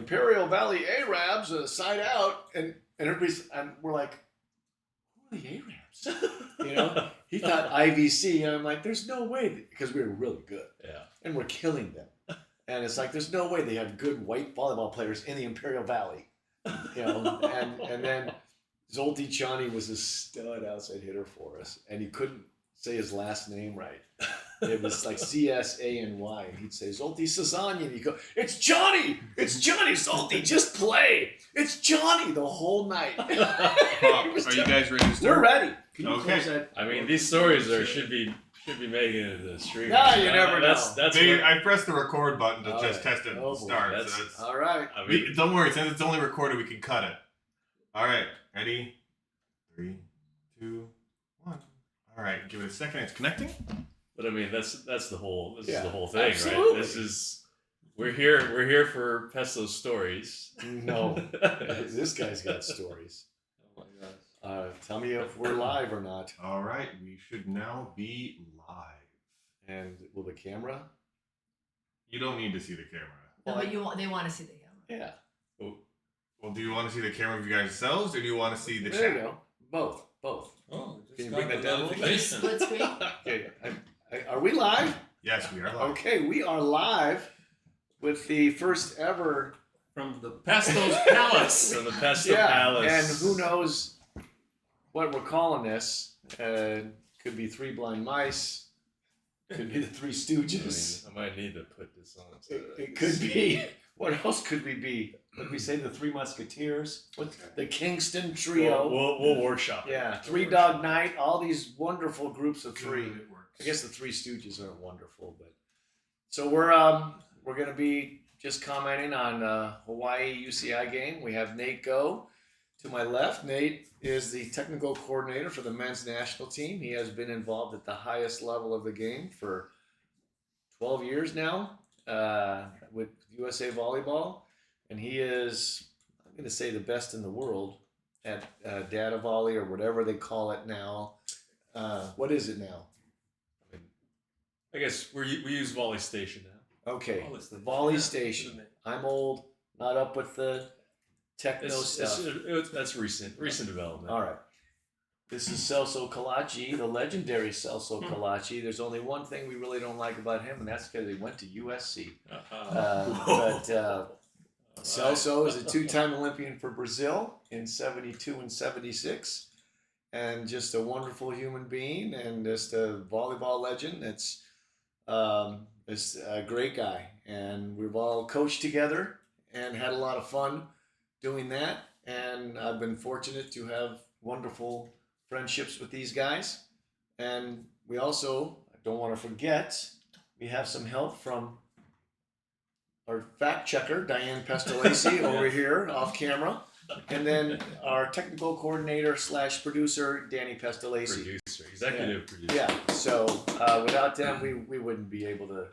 Imperial Valley Arabs side out, and we're like, who are the Arabs? You know, he thought IVC, and I'm like, there's no way, because we were really good, and we're killing them, and it's like, there's no way they have good white volleyball players in the Imperial Valley, you know, and then Zolty Chani was a stud outside hitter for us, and he couldn't say his last name right. It was like CSANY, and he'd say Zolty Sasanya, and he'd go, "It's Johnny Zolty, just play. It's Johnny," the whole night. Are you guys ready to start? We're ready. Can you close that? I mean, these stories should be making it to the stream. No, you never know. That's I pressed the record button to just test it Oh, and start. That's- All right. I mean, Don't worry, since it's only recorded, we can cut it. All right, ready? 3, 2, 1. All right, give it a second. It's connecting. but I mean, that's the whole. This is Yeah, the whole thing, absolutely. right? This is we're here for Pesto's stories. No, this guy's got stories. Oh my gosh. Tell me if we're live or not. All right, we should now be live. And will the camera? You don't need to see the camera. No, but they want to see the camera. Yeah. Well, do you want to see the camera of you guys yourselves, or do you want to see the There chat? you go. Both. Oh, Can you bring that down a little bit? Split screen. Okay. Are we live? Yes, we are live. Okay, we are live with the first ever. From the Pesto's Palace. So the Pesto Yeah, Palace. and who knows what we're calling this? Could be Three Blind Mice. Could be the Three Stooges. I might need to put this on. It could be. What else could we be? Could we say the Three Musketeers? What's the Kingston Trio? We'll workshop it. Yeah, Three Dog Night. All these wonderful groups of three. It works. I guess the Three Stooges aren't wonderful, but so we're gonna be just commenting on Hawaii UCI game. We have Nate Go to my left. Nate is the technical coordinator for the men's national team. He has been involved at the highest level of the game for 12 years now with USA Volleyball, and he is, I'm going to say, the best in the world at data volley or whatever they call it now. What is it now? I guess we use Volley Station now. Okay, Volley Station. Volley Station. I'm old, not up with the techno stuff. That's recent development. All right. This is Celso Kalachi, the legendary Celso Kalachi. There's only one thing we really don't like about him, and that's because he went to USC. Celso is a two-time Olympian for Brazil in 72 and 76, and just a wonderful human being and just a volleyball legend. It's a great guy, and we've all coached together and had a lot of fun doing that, and I've been fortunate to have wonderful friendships with these guys. And we also, I don't want to forget, we have some help from our fact checker, Diane Pestolacy, over here off camera. And then our technical coordinator / producer, Danny Pestolacy. Executive producer. Yeah, so without them, we wouldn't be able to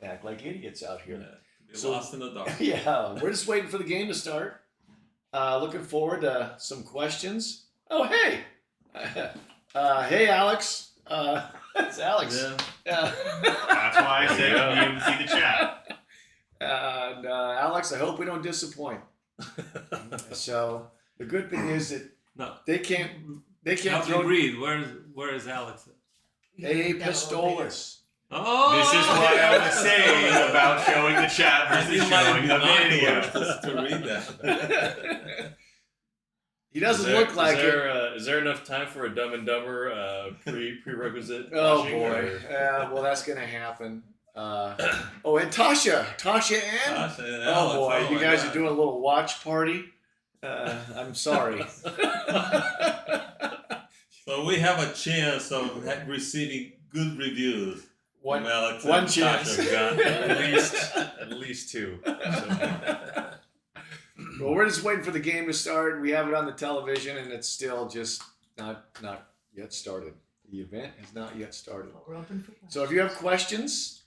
act like idiots out here. Be So- lost in the dark. Yeah, we're just waiting for the game to start. Looking forward to some questions. Oh, hey. Hey, Alex. It's Alex. Yeah. That's why I said you need to see the chat. And Alex, I hope we don't disappoint. So the good thing is that No. they can't Help me throw. breathe. Where is Alex? Hey, Pistolas. Oh! This is what I was saying about showing the chat versus showing the video. To read that. He doesn't look like it. Is there enough time for a Dumb and Dumber prerequisite? Oh watching, boy. or- Well, that's gonna happen. Oh, and Tasha and. Gosh, Oh boy, you guys are doing a little watch party. I'm sorry. So we have a chance of receiving good reviews One from Alex. one and chance. Tasha. We've got at least two. So. Well, we're just waiting for the game to start. We have it on the television, and it's still just not yet started. The event has not yet started. We're open for questions. So if you have questions,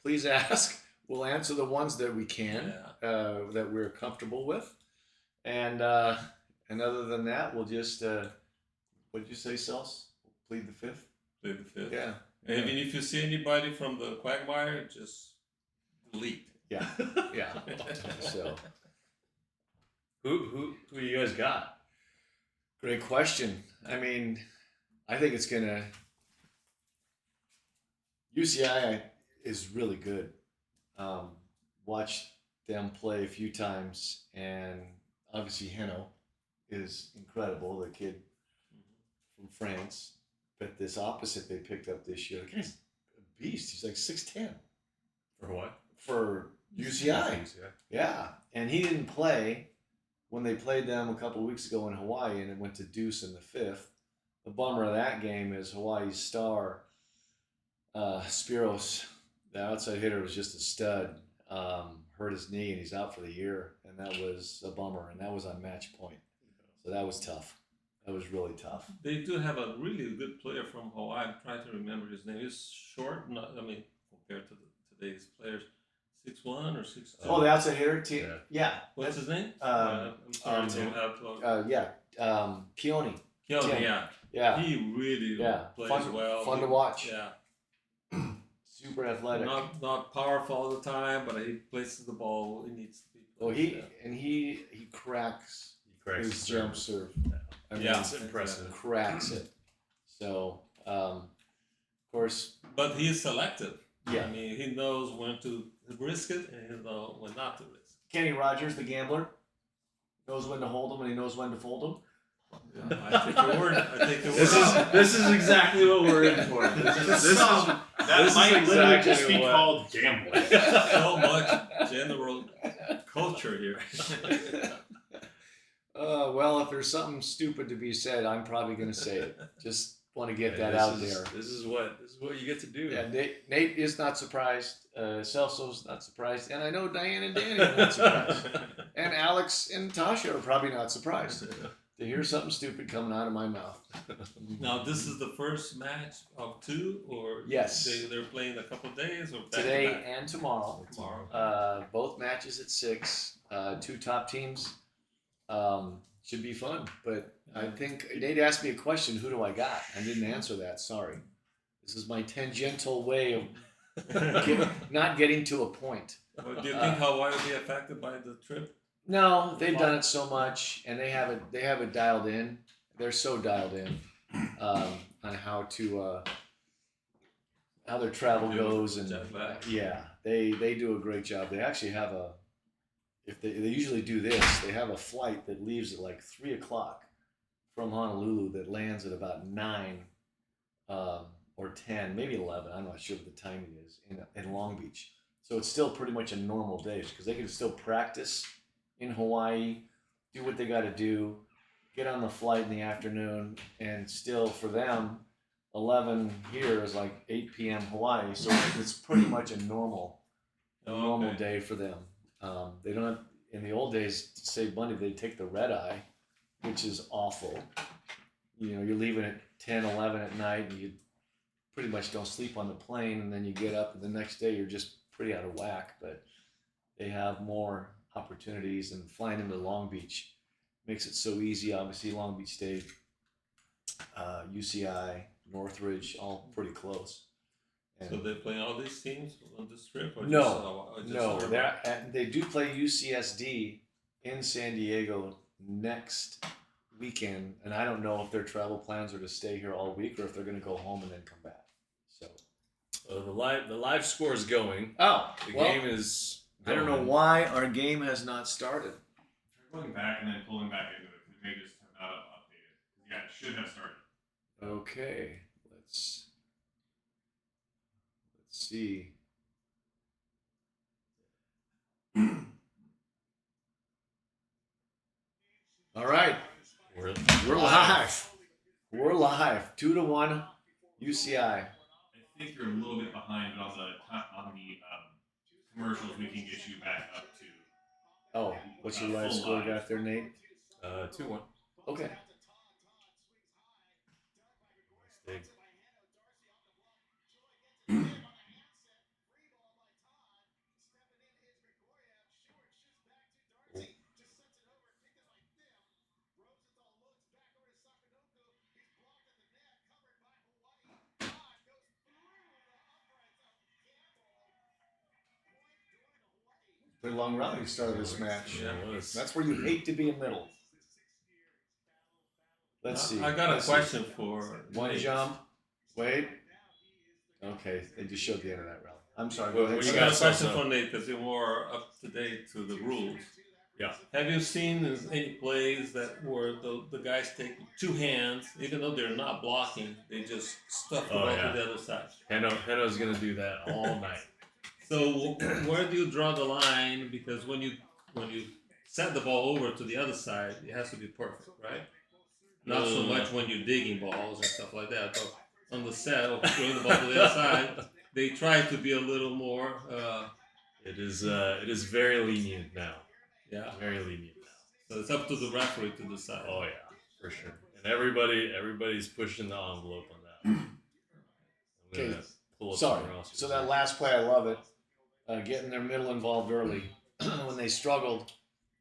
please ask. We'll answer the ones that we can, that we're comfortable with. And other than that, we'll just, what did you say, Celso? Plead the fifth? Plead the fifth. Yeah. And if you see anybody from the quagmire, just delete. Yeah. Yeah. So, Who you guys got? Great question. I mean, I think it's gonna. UCI is really good. Watched them play a few times, and obviously Heno is incredible. The kid from France, but this opposite they picked up this year, the guy's a beast. He's like 6'10" For what? for UCI. UCI. Yeah, and he didn't play when they played them a couple of weeks ago in Hawaii, and it went to deuce in the fifth. The bummer of that game is Hawaii's star, Spiros, the outside hitter, was just a stud. Hurt his knee, and he's out for the year, and that was a bummer. And that was on match point, so that was tough. That was really tough. They do have a really good player from Hawaii. I'm trying to remember his name. He's short, compared to today's players, 6'1" or 6'2". Oh, the outside hitter, yeah. What's his name? Um, I'm sorry to have Keone. Keone, Tim. yeah. Yeah, He really plays well. Fun to watch. Yeah. Super athletic. Not powerful all the time, but he places the ball. He needs to be. Well, he cracks his jump serve. I mean, Yeah, it's impressive. Cracks it. So, of course. But he's selective. Yeah. I mean, he knows when to risk it and he knows when not to risk. Kenny Rogers, the gambler, knows when to hold them and he knows when to fold them. Yeah, I take your word. This is exactly what we're in for. That might literally just be called gambling. So much general culture here. Well, if there's something stupid to be said, I'm probably going to say it. Just want to get that out there. This is what you get to do. Yeah, Nate is not surprised. Celso's not surprised, and I know Diane and Danny are not surprised, and Alex and Tasha are probably not surprised to hear something stupid coming out of my mouth. Now, this is the first match of two, or Yes. they're playing a couple of days, or back to Today back? and tomorrow. Tomorrow. Both matches at 6. Two top teams. Should be fun, but I think Nate asked me a question. Who do I got? I didn't answer that. Sorry. This is my tangential way of not getting to a point. Well, do you think Hawaii will be affected by the trip? No, they've done it so much, and they have it dialed in. They're so dialed in on how their travel goes, and Jet lag. yeah, they do a great job. They actually have they usually do this. They have a flight that leaves at like 3:00 from Honolulu that lands at about 9 or 10, maybe 11. I'm not sure what the timing is in Long Beach. So it's still pretty much a normal day because they can still practice in Hawaii, do what they got to do, get on the flight in the afternoon, and still for them, 11 here is like 8 p.m. Hawaii. So it's pretty much a normal day for them. They don't have, in the old days, to save money, they'd take the red eye, which is awful. You know, you're leaving at 10, 11 at night, and you pretty much don't sleep on the plane, and then you get up, and the next day you're just pretty out of whack. But they have more opportunities, and flying into Long Beach makes it so easy. Obviously, Long Beach State, UCI, Northridge, all pretty close. And So they're playing all these teams on this trip? Or No, just no, Hawaii? they do play UCSD in San Diego next weekend, and I don't know if their travel plans are to stay here all week or if they're going to go home and then come back. So, The live score is going. The well, game is. I don't know going. why our game has not started. Try going back and then pulling back into it. It may just have not updated. Yeah, it should have started. Okay, let's see. All right, We're live. We're live. 2-1, UCI. I think you're a little bit behind, but on the commercials, we can get you back up to. Oh, what's your live Full score live. got there, Nate? 2-1. Okay. Mistake. Pretty long run you started this match. Yeah. It was. That's where you hate to be in middle. Let's see. I got a Let's see. question for One Nate. jump. Wait. Okay, they just showed the end of that rally. I'm sorry. Go Well, ahead. when I you got a got question Celso. for Nate because you're more up to date to the rules. Yeah. Have you seen any plays that where the guys take two hands, even though they're not blocking, they just stuff the Oh, ball yeah. to the other side? Heno's gonna do that all night. So where do you draw the line? Because when you set the ball over to the other side, it has to be perfect, right? Not so much when you're digging balls and stuff like that, but on the set of throwing the ball to the other side, they try to be a little more. It is very lenient now. Yeah. Very lenient now. So it's up to the referee to decide. Oh yeah, for sure. And everybody's pushing the envelope on that. I'm Okay. gonna pull up Sorry. somewhere else. So that last play, I love it. Getting their middle involved early. When they struggled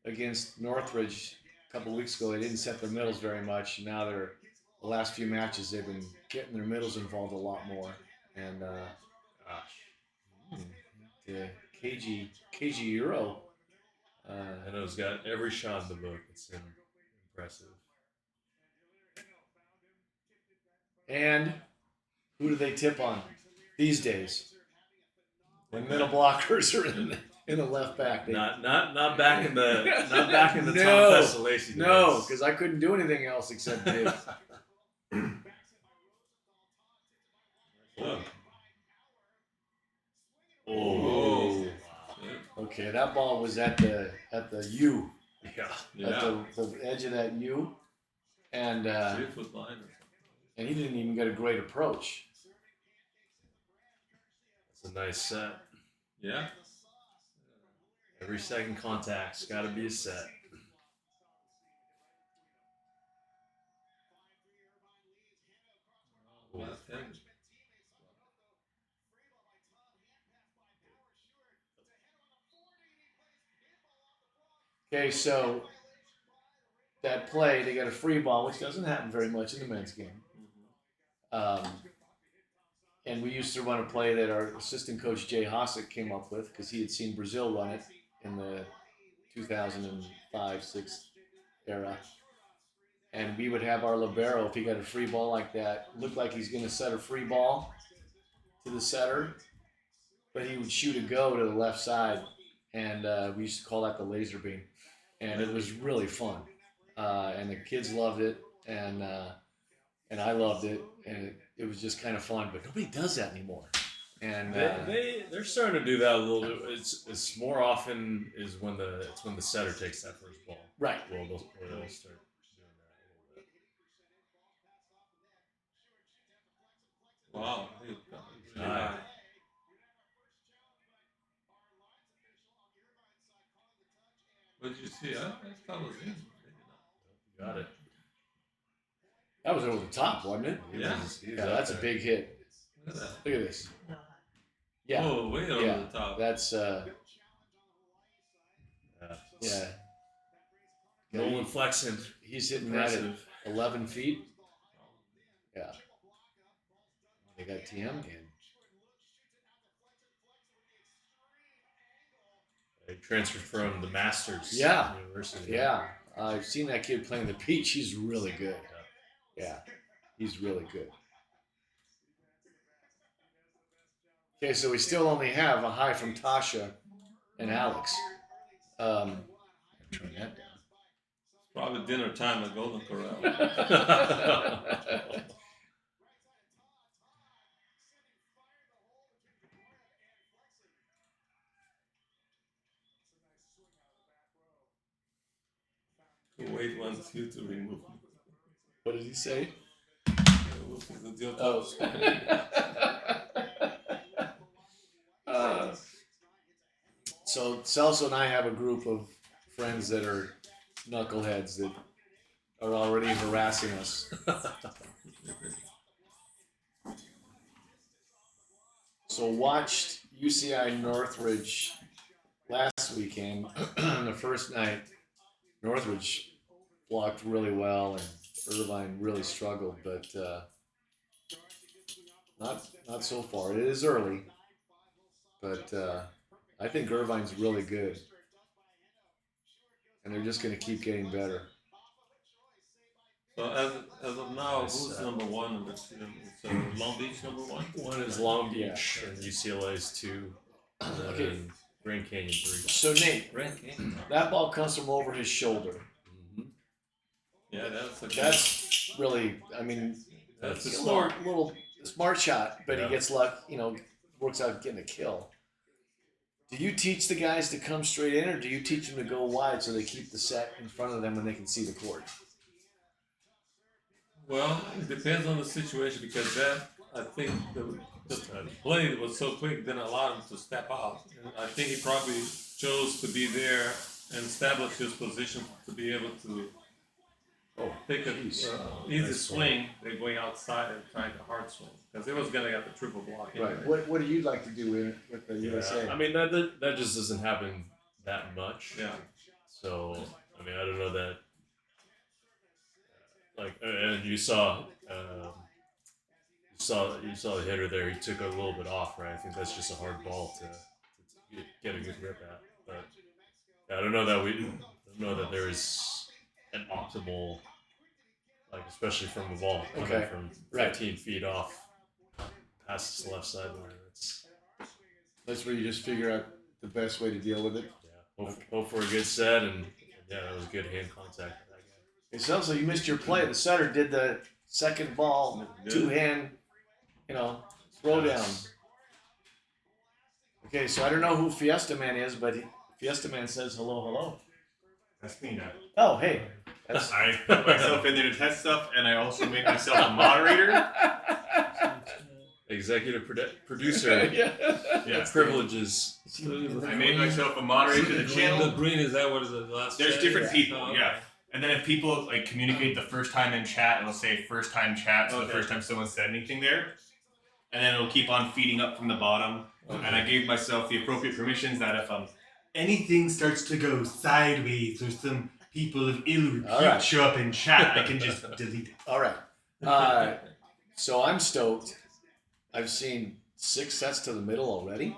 against Northridge a couple weeks ago, they didn't set their middles very much. Now the last few matches, they've been getting their middles involved a lot more. And the KG Euro. Heno's got every shot in the book. It's impressive. And who do they tip on these days? When middle blockers are in the left back. Not back in the No. Tom Pestalacci. No, because I couldn't do anything else except dig. Oh. Okay, that ball was at the U, Yeah. at the edge of that U, and 3 foot line or something. and he didn't even get a great approach. It's a nice set. Yeah. Every second contact's got to be a set. Left-handed. Okay, so that play, they got a free ball, which doesn't happen very much in the men's game. And we used to run a play that our assistant coach Jay Hossick came up with because he had seen Brazil run it in the 2005-06 era. And we would have our libero, if he got a free ball like that, look like he's going to set a free ball to the setter, but he would shoot a go to the left side. And we used to call that the laser beam. And it was really fun. And the kids loved it, and I loved it, and it was just kind of fun. But nobody does that anymore. And They're starting to do that a little bit. It's more often is when the setter takes that first ball. right. Well, they'll start doing that a little bit. Wow. He got really High. high. What did you see? I thought it was in. Maybe not. Got it. That was over the top, wasn't it? Yeah. He's Yeah, up that's a there. big hit. Look at that. Look at this. Yeah. Oh, way over Yeah. the top. That's Yeah. yeah. Nolan Flexen. He's hitting that at Impressive. 11 feet. Yeah. They got TM in. He transferred from the Masters. Yeah. University. Yeah. I've seen that kid playing the beach. He's really good. Yeah. He's really good. Okay, so we still only have a high from Tasha and Alex. Turn that down. Probably dinner time at Golden Corral. Wait wants you to remove me. What did he say? Oh. So Celso and I have a group of friends that are knuckleheads that are already harassing us. So watched UCI Northridge last weekend. The first night, Northridge blocked really well, and Irvine really struggled, but not so far. It is early, but I think Irvine's really good. and they're just going to keep getting better. So as of now, Nice, who's number one and two? So Long Beach number one. One is Long Beach, and UCLA is 2, and then Okay. Grand Canyon 3. So Nate, Grand Canyon. that ball comes from over his shoulder. Mm-hmm. Yeah, that's That's really, I mean, that's a a little smart shot, but Yeah. he gets luck. Works out getting a kill. Do you teach the guys to come straight in, or do you teach them to go wide so they keep the set in front of them and they can see the court? Well, it depends on the situation because that I think the play was so quick didn't allow him to step out. And I think he probably chose to be there and establish his position to be able to take a Jeez. easy Nice swing. They're going outside and trying to hard swing because it was gonna get the triple block. Anyway. Right. What do you like to do with the USA? I mean, that just doesn't happen that much. Yeah. So, I mean, I don't know that. Like, and you saw the hitter there. He took a little bit off, right? I think that's just a hard ball to get a good grip at. But yeah, I don't know that there is an optimal, like, especially from the ball coming Okay. from Right. 15 feet off past the left sideline. That's where you just figure out the best way to deal with it. Yeah, hope for a good set, and yeah, that was good hand contact. Hey, Celso, you missed your play. The setter did the second ball, Good. 2-hand, throw down. Okay, so I don't know who Fiesta Man is, but Fiesta Man says hello. That's me now. Oh, hey. That's I put myself in there to test stuff, and I also made myself a moderator. Executive producer Yeah. privileges. I made myself a moderator to the The channel. green is that what is the last? There's check? different people, Oh, yeah. And then if people like communicate the first time in chat, it'll say first time chat, so the Okay. first time someone said anything there. And then it'll keep on feeding up from the bottom. And I gave myself the appropriate permissions that if anything starts to go sideways or some people of ill repute All right. show up in chat, I can just delete it. all right. So I'm stoked. I've seen 6 sets to the middle already.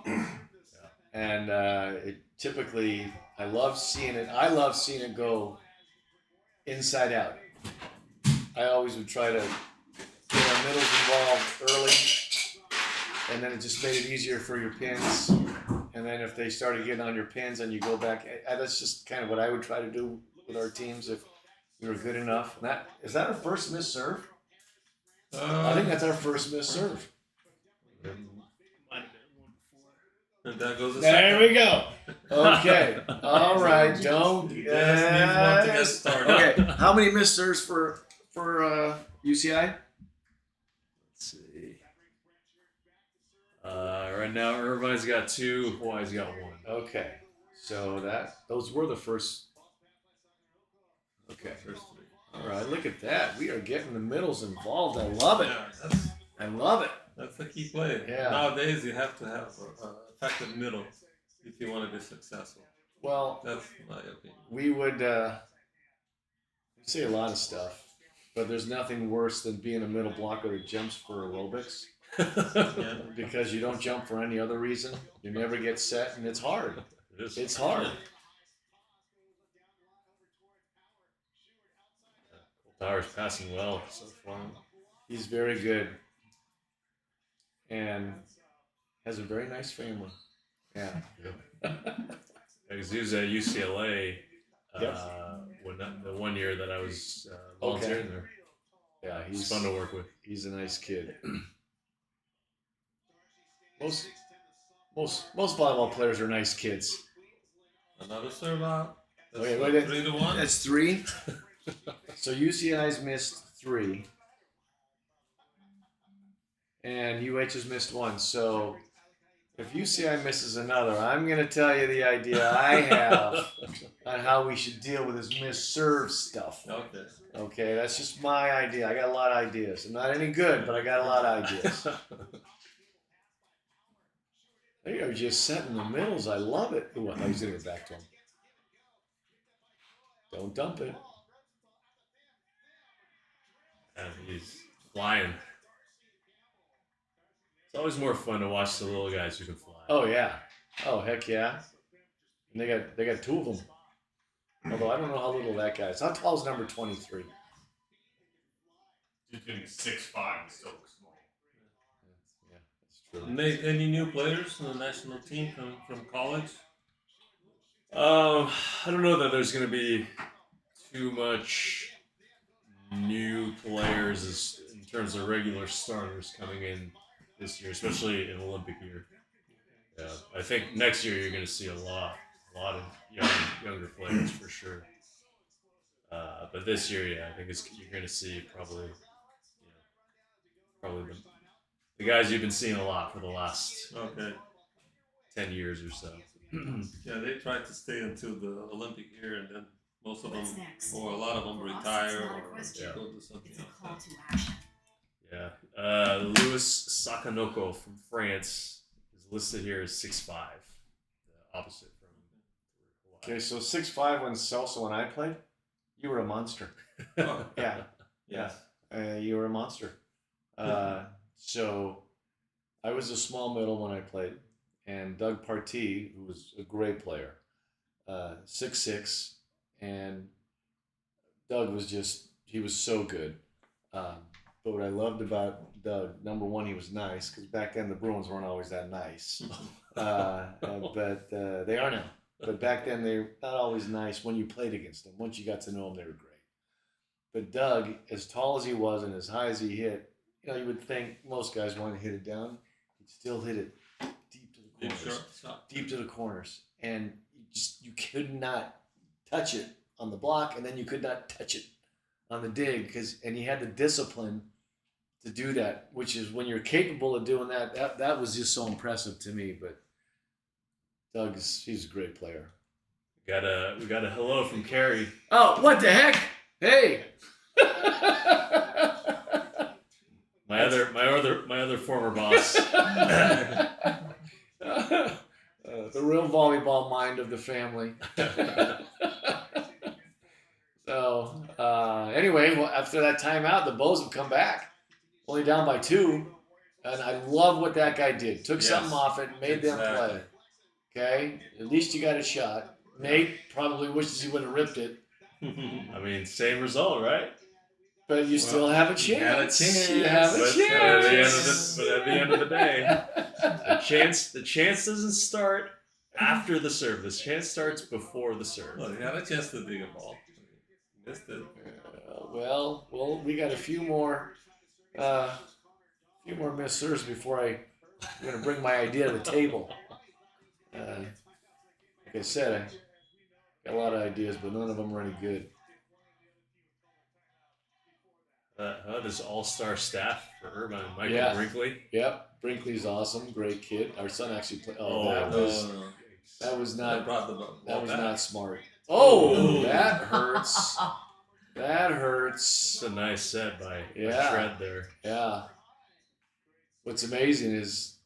And it typically, I love seeing it go inside out. I always would try to get our middles involved early, and then it just made it easier for your pins. And then if they started getting on your pins and you go back, that's just kind of what I would try to do with our teams if we were good enough. And is that our first missed serve? I think that's our first missed serve. And that goes. There we go. Okay. All right. Don't. Just needs one to get started. Okay. How many missed serves for UCI? Let's see. Right now, Irvine's got 2. Hawaii's got 1. Okay. So those were the first. Okay. First 3. All right. Look at that. We are getting the middles involved. I love it. Yeah, I love it. that's the key play. Yeah. Nowadays, you have to have an effective middle if you want to be successful. Well, That's my opinion. we would say a lot of stuff, but there's nothing worse than being a middle blocker that jumps for aerobics. Yeah. Because you don't jump for any other reason. You never get set, and it's hard. It is. It's hard. Power's passing well so far. He's very good, and has a very nice family. Yeah. Because he was at UCLA Yep. when the 1 year that I was volunteering there. Yeah, He's fun to work with. He's a nice kid. Most volleyball players are nice kids. Another serve out. That's Okay, wait, 3-1. That's 3. So UCI's missed 3, and UH has missed 1. So if UCI misses another, I'm going to tell you the idea I have on how we should deal with this missed serve stuff. Okay. Okay, that's just my idea. I got a lot of ideas. I'm not any good, but I got a lot of ideas. They are just setting the middles. I love it. Ooh, I thought he was going to get back to him. Don't dump it. And he's flying. It's always more fun to watch the little guys who can fly. Oh yeah. Oh heck yeah. And they got 2 of them. Although I don't know how little that guy is. How tall is number 23? He's gonna be 6'5", still looks small. Yeah, that's true. Nate, any new players in the national team from college? I don't know that there's going to be too much new players in terms of regular starters coming in this year, especially in Olympic year. Yeah, I think next year you're going to see a lot of younger players for sure. But this year, yeah, I think you're going to see probably the guys you've been seeing a lot for the last 10 years or so. Yeah, they tried to stay until the Olympic year, and then most of them, What's next? or a lot of them, For us, retire it's not a or question. go do something It's a else. call to action. Yeah. Louis Sakanoko from France is listed here as 6'5", the opposite from Okay, so 6'5" when Celso and I played, you were a monster. Oh, Yeah, yes. you were a monster. So I was a small middle when I played, and Doug Partee, who was a great player, 6'6", and Doug was he was so good. But what I loved about Doug, number one, he was nice, because back then the Bruins weren't always that nice. But they are now. But back then they were not always nice when you played against them. Once you got to know them, they were great. But Doug, as tall as he was and as high as he hit, you would think most guys wanted to hit it down. He'd still hit it deep to the corners. Deep to the corners. And you could not touch it on the block, and then you could not touch it on the dig, and he had the discipline to do that, which is when you're capable of doing that was just so impressive to me. But he's a great player. We got a hello from Carrie. Oh, what the heck? Hey. My other former boss. The real volleyball mind of the family. So anyway, after that timeout, the Bows have come back, only down by 2, and I love what that guy did. Took something off it, made them play. Okay, at least you got a shot. Nate probably wishes he would have ripped it. I mean, same result, right? But you still have a chance. You have a But chance. at the end of the day, the chance doesn't start after the serve. The chance starts before the serve. Well, he had a chance to dig a ball. Missed it. Well, we got a few more missed serves before I'm going to bring my idea to the table. Like I said, I got a lot of ideas, but none of them are any good. This all-star staff for Irvine. Michael Yeah. Brinkley. Yep, Brinkley's awesome, great kid. Our son actually played. Oh, That was not That was not smart. Oh, Ooh. that hurts. That hurts. It's a nice set by Yeah. Fred there. Yeah. What's amazing is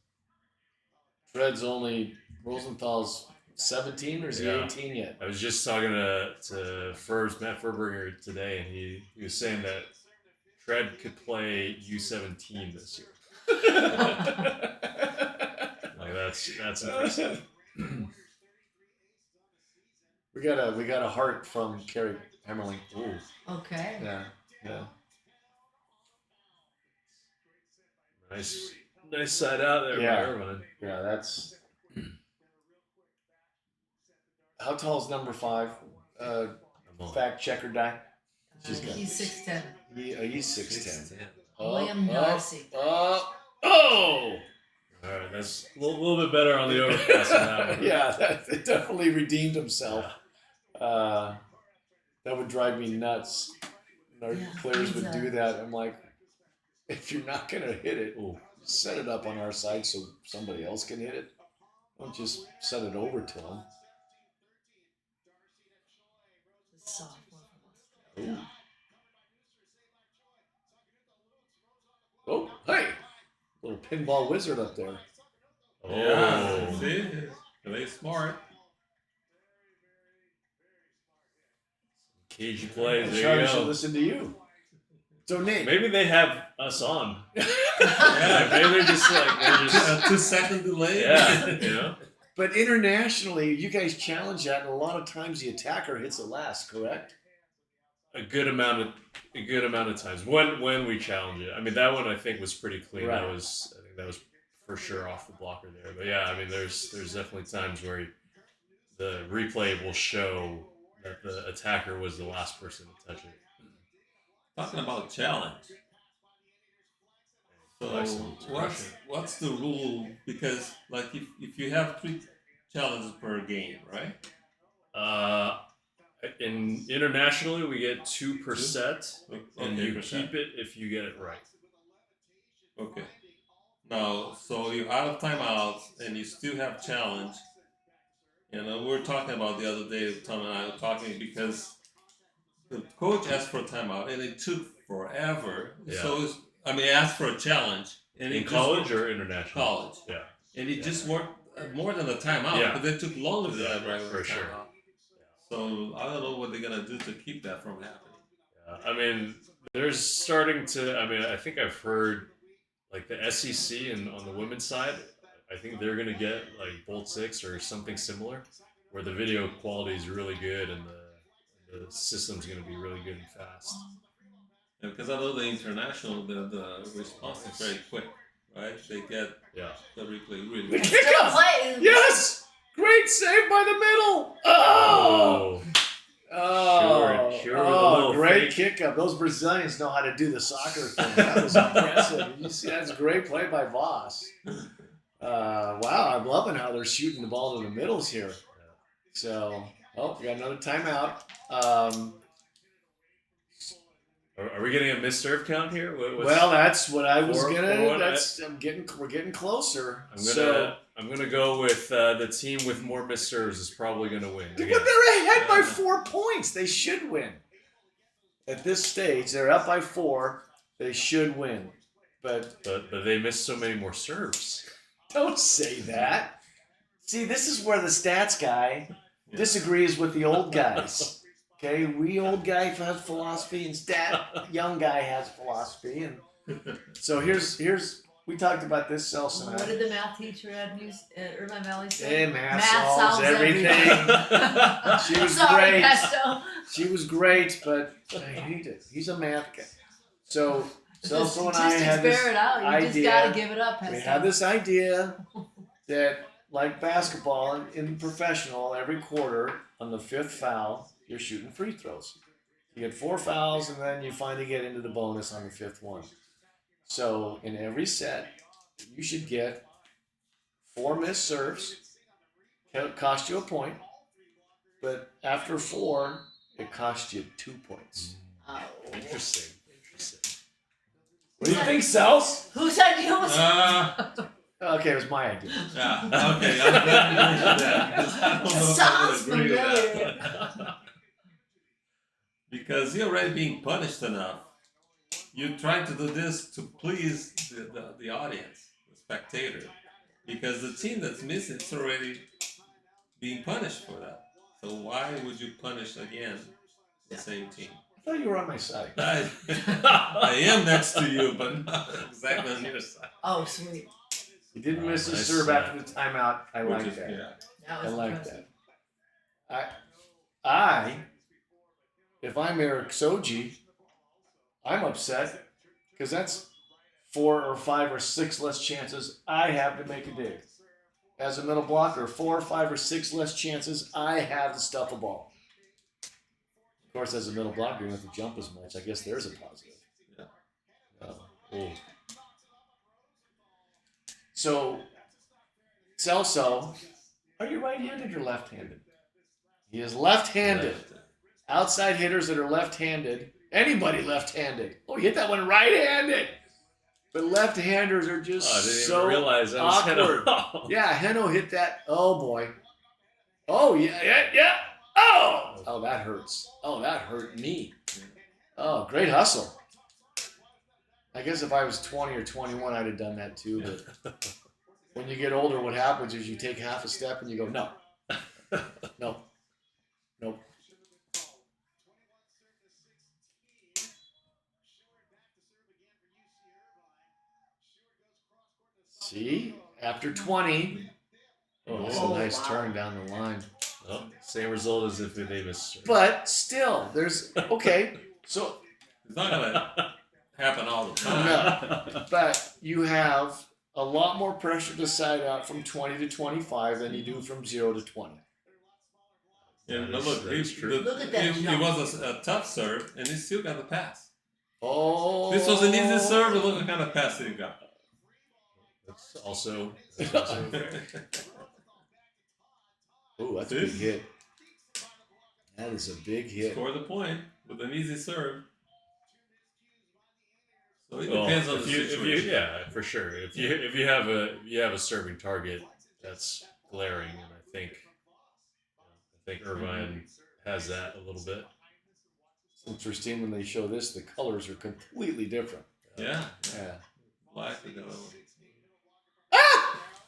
Fred's only Rosenthal's 17, or is he Yeah. 18 yet? I was just talking to Matt Furberger today, and he was saying that Fred could play U17 this year. Like that's impressive. We got a heart from Carrie Emmerling. Ooh. Okay. Yeah. Nice side out there Yeah. by Irvine. Yeah, that's. How tall is number 5? I'm on. Fact checker guy. She's got He's this. 6'10". He's 6'10". William Darcy. Oh! All right, that's a little bit better on the overpass on that one. Yeah, that definitely redeemed himself. That would drive me nuts. Our Yeah, players would he's, do that. I'm like, if you're not gonna hit it, Ooh. set it up on our side so somebody else can hit it. Don't just set it over to them. The sophomore from Australia. Oh, hey, little pinball wizard up there. Oh. Yeah, see? They smart. Cagey plays. I There probably you should go. listen to you. So Nate, Maybe they have us on. Yeah. Maybe they're just A 2-second delay. yeah, you know. But internationally, you guys challenge that, and a lot of times the attacker hits it last. Correct? A good amount of times when we challenge it. I mean, that one I think was pretty clean. Right. I think that was for sure off the blocker there. But yeah, I mean, there's definitely times where the replay will show that the attacker was the last person to touch it. Talking about challenge. So Excellent. what's the rule? Because like if you have 3 challenges per game, right? In internationally, we get 2 per Two? set, and Okay, you per set. keep it if you get it right. Okay. Now, so you're out of timeouts and you still have challenge. You know, we were talking about the other day, Tom and I were talking because the coach asked for a timeout and it took forever. Yeah. So asked for a challenge. And In it college just or international? college. Yeah. And it just worked more than a timeout, Yeah. but it took longer than a regular for sure. timeout. So I don't know what they're gonna do to keep that from happening. I mean, there's starting to. I mean, I think I've heard like the SEC and on the women's side. I think they're gonna get like Bolt 6 or something similar, where the video quality is really good and the system's gonna be really good and fast. Yeah, because I know the international, the response is very quick, right? They get the replay really The quick. kick Still up. play. Yes. Great save by the middle. Oh. Cured with a little Great fake. kick up. Those Brazilians know how to do the soccer thing. That was impressive. You see, that's a great play by Voss. Wow, I'm loving how they're shooting the ball to the middles here. So, we got another timeout. Are we getting a missed serve count here? Well, that's what I was Four- gonna. 4-1. We're getting closer. I'm gonna go with the team with more missed serves is probably gonna win. But Again. they're ahead by 4 points. They should win. At this stage, they're up by 4. They should win. But they missed so many more serves. don't say that. See, this is where the stats guy disagrees with the old guys. Okay, we old guy has philosophy, and young guy has philosophy, and so here's we talked about this, Celso and What I. did the math teacher at Irvine Valley say? Math solves everything. She was Sorry, great. Pesto. She was great, but I hate it. He's a math guy. So Celso and I had this bear it out. You just idea. gotta give it up, Pesto. We had this idea that, like basketball in professional, every quarter on the 5th foul, you're shooting free throws. You get 4 fouls, and then you finally get into the bonus on the 5th one. So in every set, you should get 4 missed serves. It cost you a point, but after 4, it costs you 2 points. Oh. Interesting. What do you think, Celso? Who said you was? Okay, it was my idea. Yeah. Okay. I'm glad you mentioned that because I don't know if I Sounds would agree with familiar. that. Because you're already being punished enough. You try to do this to please the audience, the spectator, because the team that's missing is already being punished for that. So why would you punish again the same team? I thought you were on my side. I am next to you, but not exactly on your side. Oh, sweet. You didn't miss a nice serve set. after the timeout. I Which like is- that. yeah. That I was like impressive. that. If I'm Eric Soji, I'm upset because that's 4 or 5 or 6 less chances I have to make a dig. As a middle blocker, 4 or 5 or 6 less chances I have to stuff a ball. Of course, as a middle blocker, you don't have to jump as much. I guess there's a positive. Yeah. So, Celso, are you right-handed or left-handed? He is left-handed. Outside hitters that are left-handed, anybody left-handed. Oh, you hit that one right-handed. But left-handers are just I didn't so even realize that was awkward. Heno. Yeah, Heno hit that. Oh, boy. Oh, yeah. Oh, that hurts. Oh, that hurt me. Oh, great hustle. I guess if I was 20 or 21, I'd have done that too. But when you get older, what happens is you take half a step and you go, no. Nope. See? After 20, Oh, that's Oh, a nice wow. turn down the line. Oh, same result as if they missed. But still, there's okay. So, It's not gonna happen all the time. no, but you have a lot more pressure to side out from 20 to 25 than you do from 0 to 20. Yeah, That but is- look, that is true. Look at that it jump. was a tough serve, and he still got the pass. Oh, This was an easy serve, and look what kind of pass that he got. That's also fair. Oh, that's a big hit. That is a big hit. Score the point with an easy serve. So it Well, depends on the if you, situation. yeah, for sure. If you have a serving target that's glaring, and I think Irvine has that a little bit. It's interesting when they show this, the colors are completely different. Yeah. Yeah. Black and yellow.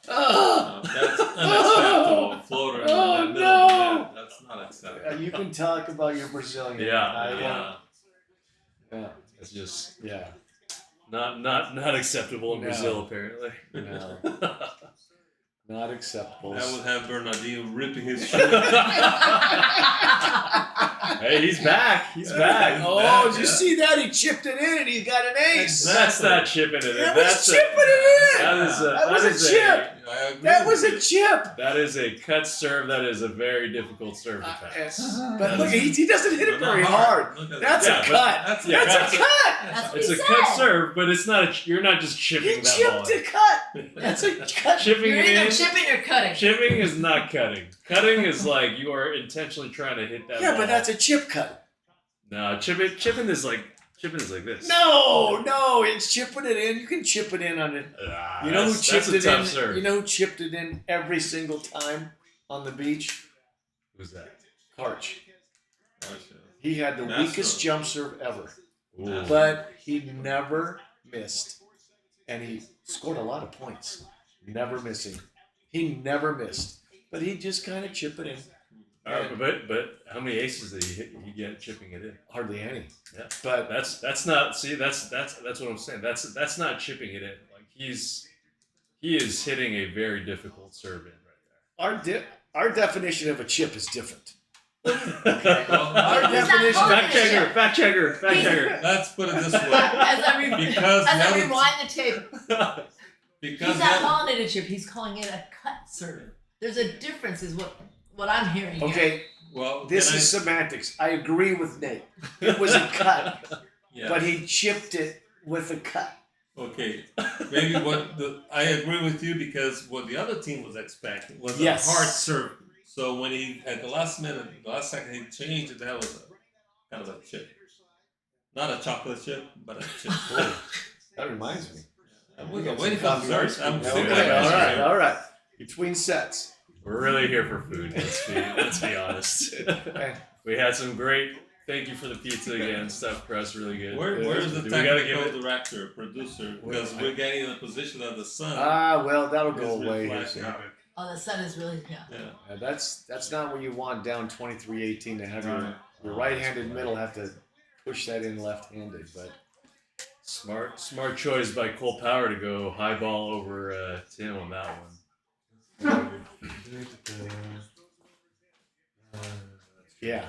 Ah! That's unacceptable. Floater in Oh, the middle of the no! net. That's not acceptable. You can talk about your Brazilian. Yeah. Yeah. Yeah. It's just Yeah. not acceptable in No. Brazil, apparently. No. Not acceptable. That would have Bernardino ripping his shirt. Hey, he's back. He's back. Oh, back, did you yeah. see that? He chipped it in and he got an ace. That's not chipping it in. That was That's chipping it in. That is a, That was a is chip. I agree That was with a you. chip. That is a cut serve. That is a very difficult serve to pass. But look, he doesn't hit it But not very hard. Look at That's that. a but cut. That's yeah, That's a cut. That's what It's he a said. cut serve, but it's not. You're not just He chipping that ball. chipped a cut. That's a cut. Chipping You're it either in. chipping or cutting. Chipping is not cutting. Cutting is like you are intentionally trying to hit that Yeah, ball. but that's a chip cut. No, chipping is like this. No, it's chipping it in. You can chip it in on it. Ah, You know who that's chipped a it tough in? serve. You know who chipped it in every single time on the beach? Who's that? Karch. Oh, He had the Master. weakest jump serve ever, Ooh. but he never missed, and he scored a lot of points. Never missing. He never missed, but he just kind of chip it in. But how many aces did he get chipping it in? Hardly any. Yeah. But That's not. See, that's what I'm saying. That's not chipping it in. Like he is hitting a very difficult serve in right our definition of a chip is different. Well, Our He's not definition. calling there. Fact checker. let's put it this way. As Because I the other- rewind the tape, because he's the not other- calling it a chip. He's calling it a cut serve. There's a difference, is what I'm hearing. here. Okay, well, this can is semantics. I agree with Nate. It was a cut, yeah. but he chipped it with a cut. Okay, maybe I agree with you because what the other team was expecting was Yes. a hard serve. So when he at the last minute, the last second, he changed it. That was kind of a chip, not a chocolate chip, but a chip. That reminds me. I We was got waiting some for dessert. coffee I'm ice Yeah, cream. okay, Okay, all right. Between sets. We're really here for food. Let's be honest. Okay. We had some great. Thank you for the pizza again. Stuffed crust, really good. Where's the Do we gotta give technical it? director, producer? Because we're getting in the position of the sun. Well, that'll go is away. reflecting. Yeah. Oh, the sun is really Yeah. That's not what you want down 23-18 to have your right-handed middle have to push that in left-handed. But Smart choice by Cole Power to go high ball over Tim on that one. yeah.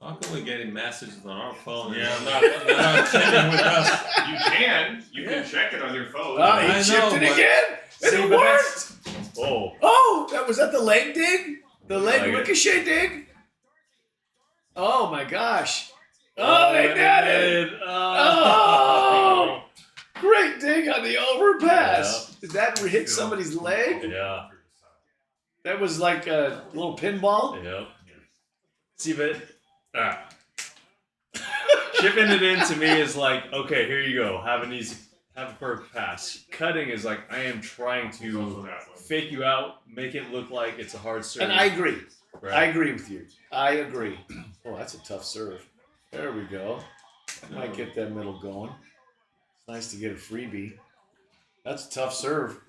How come we're getting messages on our phone? Yeah. They're not checking with us. You can check it on your phone. Oh, he I chipped know, it but- again, and See, it but worked. Oh, Oh, was that the leg dig? The leg Like it. ricochet dig? Oh my gosh! Oh, they got it! Oh, great dig on the overpass. Did that hit somebody's leg? yeah. That was like a little pinball. Yep. See, but chipping it in to me is like, okay, here you go. Have a perfect pass. Cutting is like, I am trying to fake you out, make it look like it's a hard serve. And I agree. Right. I agree with you. I agree. Oh, that's a tough serve. There we go. That might get that middle going. It's nice to get a freebie. That's a tough serve.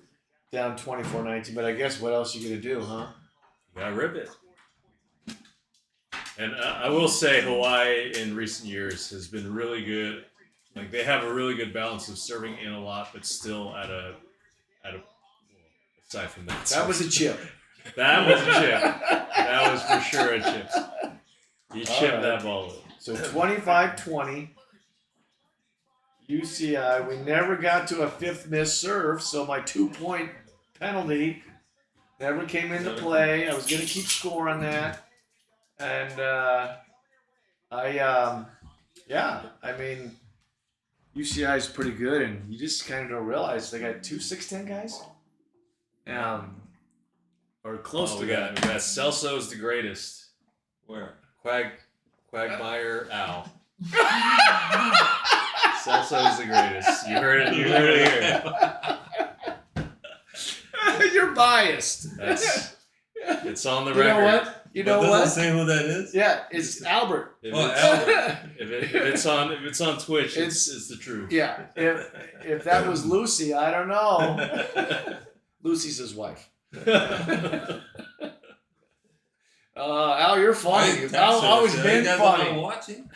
Down 24-19, but I guess what else you gonna do, huh? You gotta rip it. And I will say Hawaii in recent years has been really good Like they have a really good balance of serving in a lot, but still at a well, aside from that. That was a chip. That was a chip. That was for sure a chip. He chipped right. that ball in. So 25-20. UCI. We never got to a fifth missed serve, so my 2-point penalty never came into play. I was going to keep score on that. And I mean, UCI is pretty good, and you just kind of don't realize they got 2 6'10" guys. Or close to we that. got Celso's the greatest. Where? Quagmire Owl. Celso's the greatest. You heard it. You heard it here. You're biased. It's on the You record. know what? You know Doesn't what? say who that is. Yeah, it's Albert. If Oh, it's, Albert. if it's on Twitch, it's the truth. Yeah, if that was Lucy, I don't know. Lucy's his wife. Al, you're funny. Al's always been funny. Watching.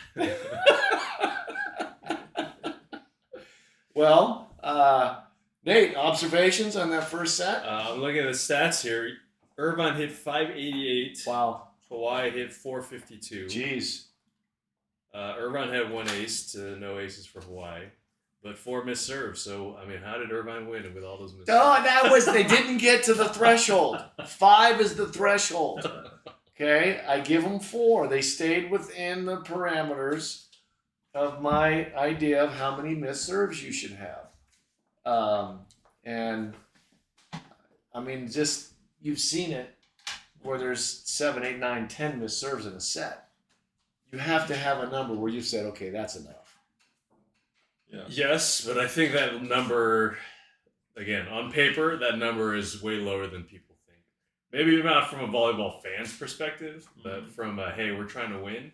Well, Nate, observations on that first set? I'm looking at the stats here. Irvine hit 588. Wow. Hawaii hit 452. Jeez. Irvine had 1 ace to no aces for Hawaii, but 4 missed serves. So, I mean, how did Irvine win with all those missed serves? They didn't get to the threshold. 5 is the threshold. Okay, I give them 4. They stayed within the parameters of my idea of how many missed serves you should have. And I mean, just you've seen it where there's 7, 8, 9, 10 missed serves in a set. You have to have a number where you said, okay, that's enough. Yeah. Yes, but I think that number, again, on paper, that number is way lower than people think. Maybe not from a volleyball fan's perspective, but from a, hey, we're trying to win.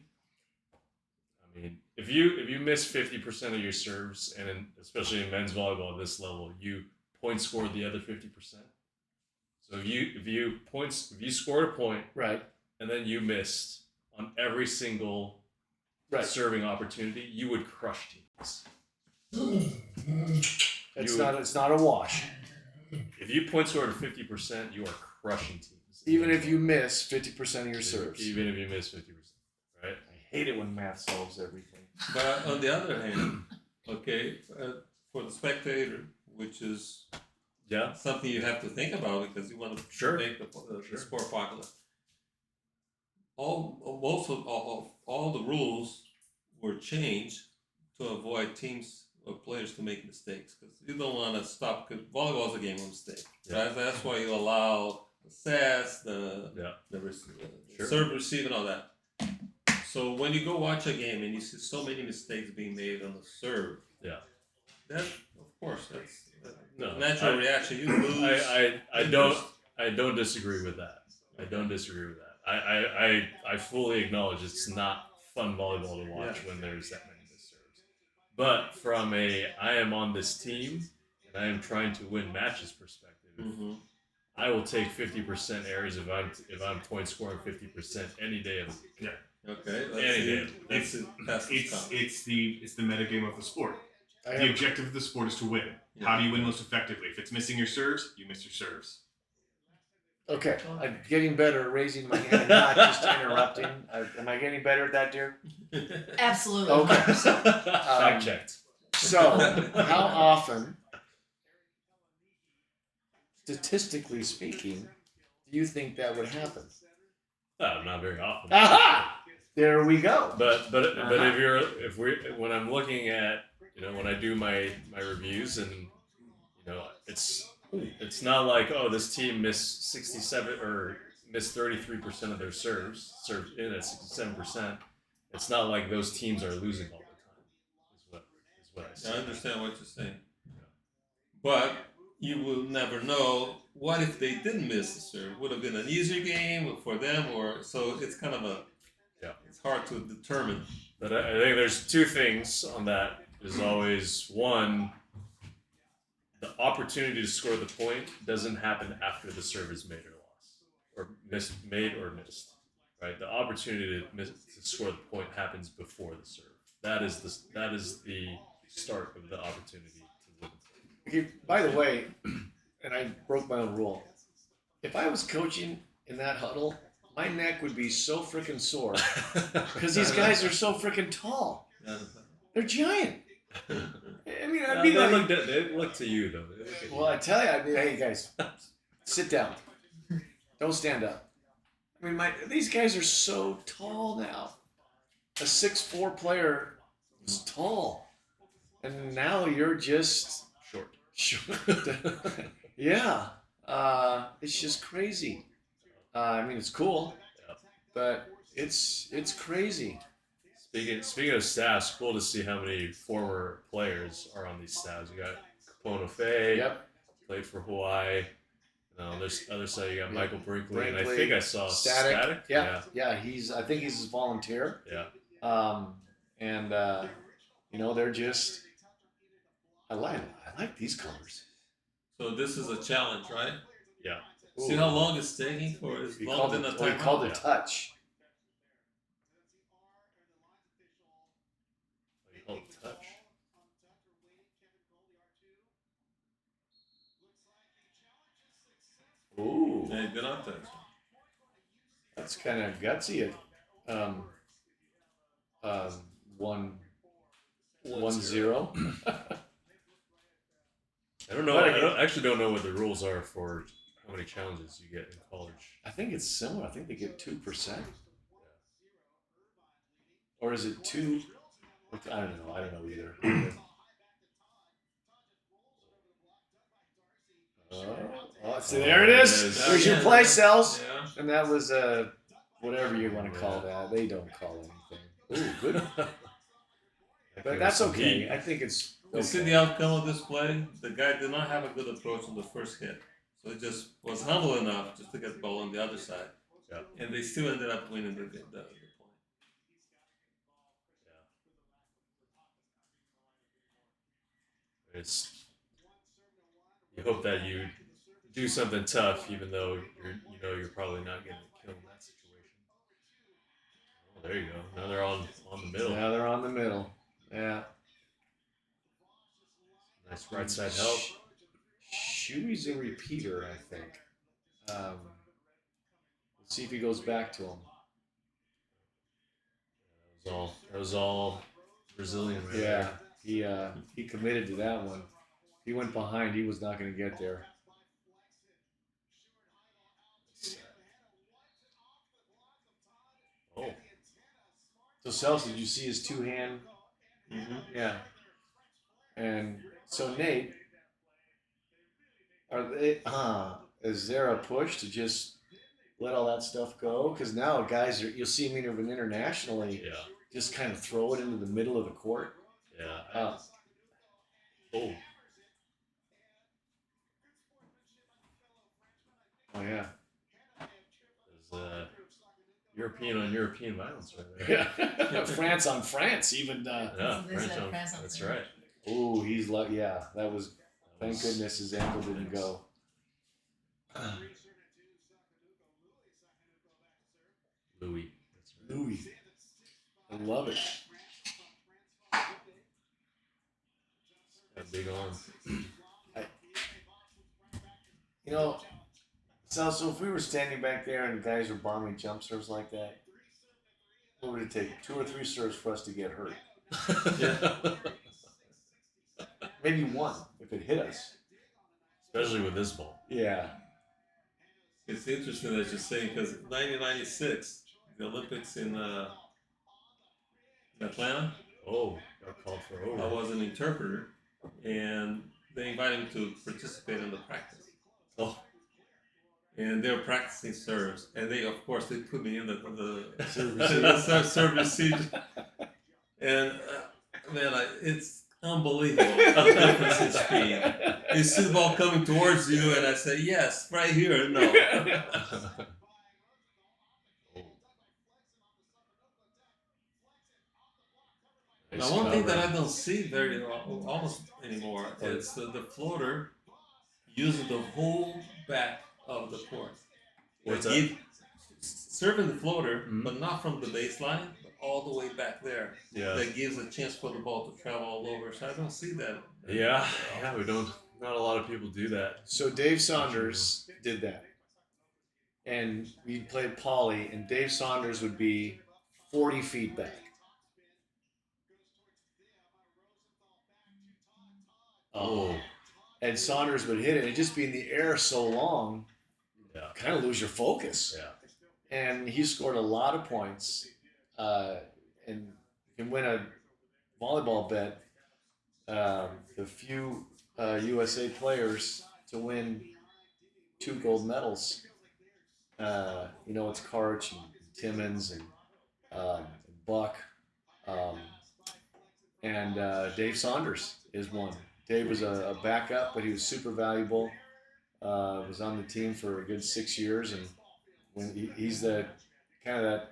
I mean, if you miss 50% of your serves, and especially in men's volleyball at this level, you point scored the other 50%. So if you scored a point, Right. and then you missed on every single Right. serving opportunity, you would crush teams. It's not a wash. If you point scored at 50%, you are crushing teams. Even if you miss 50% of your serves. Even if you miss 50%, right? I hate it when math solves everything. But on the other hand, okay, for the spectator, which is Yeah. something you have to think about because you want to Sure. make the sport popular. All the rules were changed to avoid teams or players to make mistakes because you don't want to stop. Because volleyball is a game of mistakes. Yeah. Right? That's why you allow the sets, the Sure. serve, receive, and all that. So when you go watch a game and you see so many mistakes being made on the serve, that of course that's No, natural reaction. You lose. I don't disagree with that. I don't disagree with that. I fully acknowledge it's not fun volleyball to watch when there's that many missed serves. But from I am on this team and I am trying to win matches perspective, I will take 50% errors if I'm point scoring 50% any day of the week. Yeah. Okay. Any day. It's the meta game of the sport. The objective of the sport is to win. Yeah. How do you win most effectively? If it's missing your serves, you miss your serves. Okay, I'm getting better at raising my hand, not just interrupting. Am I getting better at that, dear? Absolutely. Okay. Fact checked. So, how often, statistically speaking, do you think that would happen? Not very often. Aha! There we go. But when I'm looking at, when I do my reviews and it's not like, oh, this team missed 67 or missed 33% of their served in at 67%. It's not like those teams are losing all the time. Is what I say. I understand what you're saying, but you will never know. What if they didn't miss the serve? Would have been an easier game for them, or so it's kind of it's hard to determine. But I think there's 2 things on that. There's always one. The opportunity to score the point doesn't happen after the serve is made or lost, or made or missed, right? The opportunity to score the point happens before the serve. That is the start of the opportunity to live. Okay, by the way, and I broke my own rule. If I was coaching in that huddle, my neck would be so freaking sore because these guys are so freaking tall. They're giant. I mean, I'd be like, They look to you though. They look at well, I tell you, I'd be, hey guys, sit down. Don't stand up. I mean, these guys are so tall now. A 6'4" player is tall, and now you're just short. short. Yeah, it's just crazy. I mean, it's cool, Yeah. but it's crazy. Speaking of staffs, cool to see how many former players are on these staffs. You got Capone Faye, Yep. played for Hawaii. On this other side, you got Yep. Michael Brinkley, and I Brinkley, think I saw Static. Yeah. Yeah. I think he's a volunteer. Yeah. And you know, they're just. I like these colors. So this is a challenge, right? Yeah. See how long it's taking for it's He longer called than it. a He called it timeout. touch. He called it touch. Ooh, Yeah, good on touch. that's kind of gutsy. At 1-0. I don't know. But I actually don't know what the rules are for how many challenges you get in college. I think it's similar. I think they get 2%, or is it 2? I don't know. I don't know either. Oh, so there it is. There's your play, Cells. Yeah. And that was whatever you want to call that. They don't call anything. Ooh, good. But that's okay. I think it's. You see Okay. the outcome of this play? The guy did not have a good approach on the first hit. So he just was humble enough just to get the ball on the other side. Yeah. And they still ended up winning the point. It's you hope that you do something tough, even though you're probably not getting killed in that situation. Oh, there you go. Now they're on the middle. Now they're on the middle. Yeah. Nice right side help. Shuey's a repeater, I think. Let's see if he goes back to him. That was all Brazilian right Yeah, there. he committed to that one. He went behind. He was not going to get there. Oh. So Celso, did you see his two-hand? Mm-hmm. Yeah. And so Nate, is there a push to just let all that stuff go? Because now guys you'll see them even internationally, Yeah. just kind of throw it into the middle of the court. Yeah. Oh. Oh yeah. There's European on European violence right there. Yeah. France on France, even. Yeah, There's French that on, France on that's France. right. Oh, he's like, yeah, that was. Thank goodness his ankle didn't go. Louis. That's right. Louis. I love it. Got big arms. You know, so if we were standing back there and guys were bombing jump serves like that, what would it take? 2 or 3 serves for us to get hurt? Yeah. Maybe 1 if it hit us. Especially with this ball. Yeah. It's interesting that you're saying because 1996, the Olympics in Atlanta, Oh, got called for over. I was an interpreter, and they invited me to participate in the practice. Oh. And they were practicing serves, and they put me in the Serve serve siege. And man, it's unbelievable the difference in speed. You see the ball coming towards you, and I say yes, right here. No, now one thing that I don't see very almost anymore is the floater using the whole back of the court. What's Like that? serving the floater, Mhm. but not from the baseline, but all the way back there. Yeah. That gives a chance for the ball to travel all over. So I don't see that. Yeah, we don't. Not a lot of people do that. So Dave Saunders did that, and we played Polly, and Dave Saunders would be 40 feet back. Oh, And Saunders would hit it, and it'd just be in the air so long, yeah, kind of lose your focus. yeah. And he scored a lot of points, and can win a volleyball bet. The few USA players to win 2 gold medals. It's Karch and Timmons and Buck, and Dave Saunders is one. Dave was a backup, but he was super valuable. Was on the team for a good 6 years, and when he's the kind of that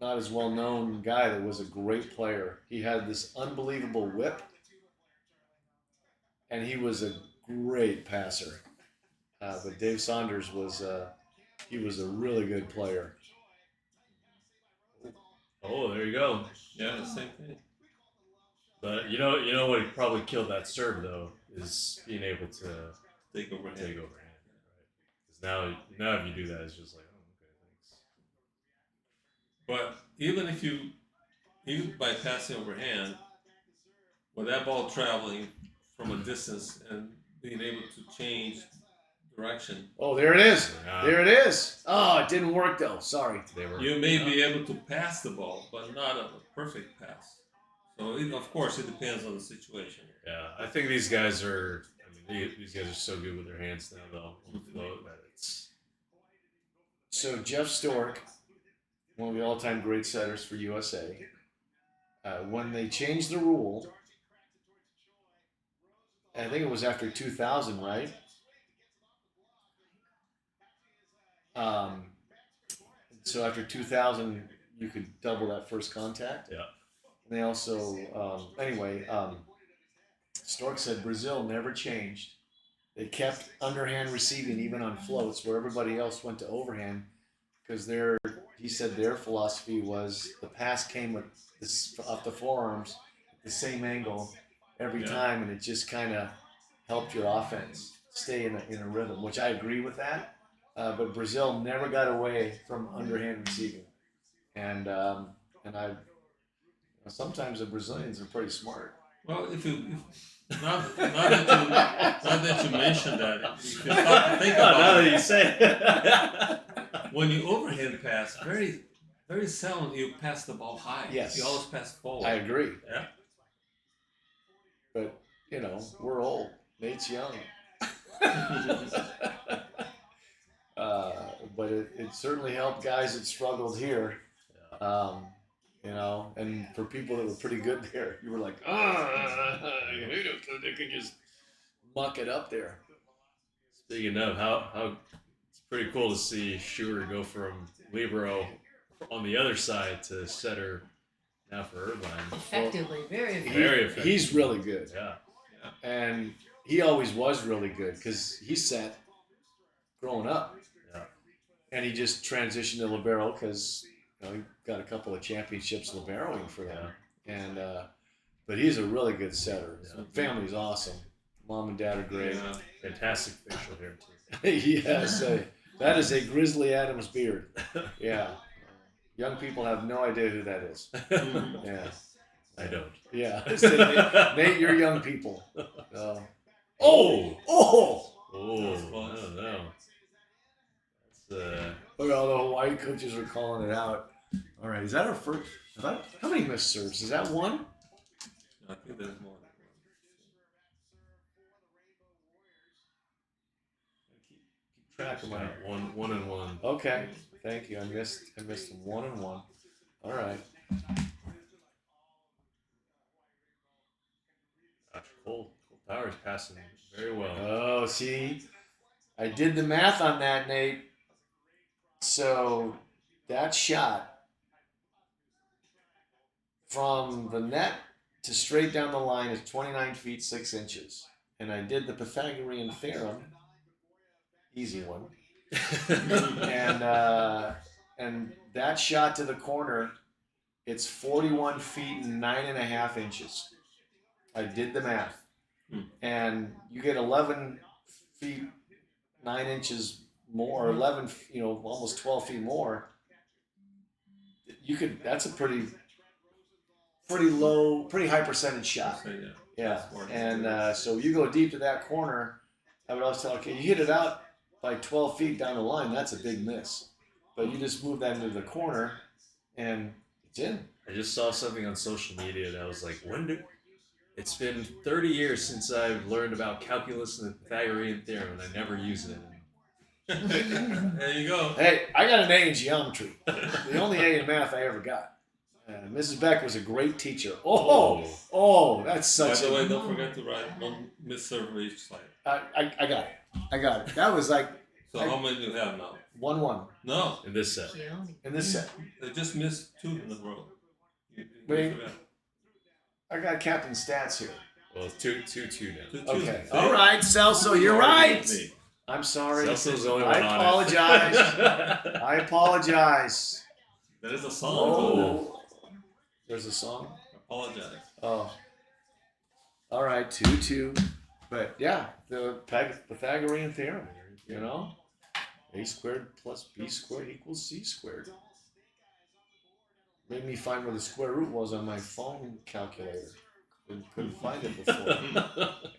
not as well known guy that was a great player. He had this unbelievable whip, and he was a great passer. But Dave Saunders was he was a really good player. Oh, there you go. Yeah, the same thing. But you know what probably killed that serve though is being able to Take overhand. take overhand, right? Because now if you do that, it's just like, oh, okay, thanks. But even if even by passing overhand, with that ball traveling from a distance and being able to change direction, Oh, there it is. Yeah. There it is. Oh, it didn't work though. Sorry. They were. you may be able to pass the ball, but not a perfect pass. So of course it depends on the situation. Yeah, I think these guys are. I mean, these guys are so good with their hands now, though, on the float that it's. So Jeff Stork, one of the all-time great setters for USA, when they changed the rule, I think it was after 2000, right? So after 2000, you could double that first contact. Yeah. And they also, Stork said Brazil never changed. They kept underhand receiving even on floats where everybody else went to overhand because he said their philosophy was the pass came with this off the forearms, the same angle every time, and it just kind of helped your offense stay in a rhythm, which I agree with that. But Brazil never got away from underhand receiving, and sometimes the Brazilians are pretty smart. Well, not that you mentioned that, if you stop to think Now about that it, you say it. when you overhand pass, very very seldom you pass the ball high. Yes. You always pass forward. I agree. Yeah. But we're old. Nate's young. But it certainly helped guys that struggled here. And for people that were pretty good there, you were like, they could just muck it up there. Speaking of how it's pretty cool to see Schuer go from libero on the other side to setter now for Irvine. Effectively, very effective. Very effective. He's really good. Yeah. And he always was really good because he set growing up. Yeah. And he just transitioned to libero because he got a couple of championships liberoing for them. And but he's a really good setter. His family's awesome. Mom and dad are great. Yeah. Fantastic facial hair too. Yes, that is a Grizzly Adams beard. Yeah. Young people have no idea who that is. Yeah. I don't. Yeah. Nate, you're young people. Oh! Oh, That's I don't close. know. That's Look at all the Hawaii coaches are calling it out. All right, is that our first? How many missed serves? Is that one? I think there's more. Keep track of my. one and one. Okay, thank you. I missed them 1-1. All right. Gosh, Cole Power's passing very well. Oh, see, I did the math on that, Nate. So that shot from the net to straight down the line is 29 feet 6 inches, and I did the Pythagorean theorem. Easy one. And that shot to the corner it's 41 feet and 9.5 inches. I did the math. And you get 11 feet 9 inches more, 11, almost 12 feet more. You could. That's a pretty low, pretty high percentage shot. So, Yeah, and so you go deep to that corner. I would always tell, okay, you hit it out by 12 feet down the line. That's a big miss, but you just move that into the corner, and it's in. I just saw something on social media and I was like, it's been 30 years since I've learned about calculus and the Pythagorean theorem, and I never use it. there you go. Hey, I got an A in geometry. The only A in math I ever got. Mrs. Beck was a great teacher. That's By such the a. way, don't forget to write one misserve for each slide. I got it. That was like So how many do you have now? 1-1 No, In this set. in this set. they just missed 2 in a row. You Wait. forgot. I got Captain Stats here. Well, it's 2-2 now. 2-2. Okay. See? All right, Celso, you're right. Me. I'm sorry. Celso's the only one I on apologize. it. I apologize. There is a song. Oh, there's a song. Apologize. Oh, all right, 2-2. But yeah, the Pythagorean theorem. You know, a squared plus b squared equals c squared. Made me find where the square root was on my phone calculator. Couldn't find it before.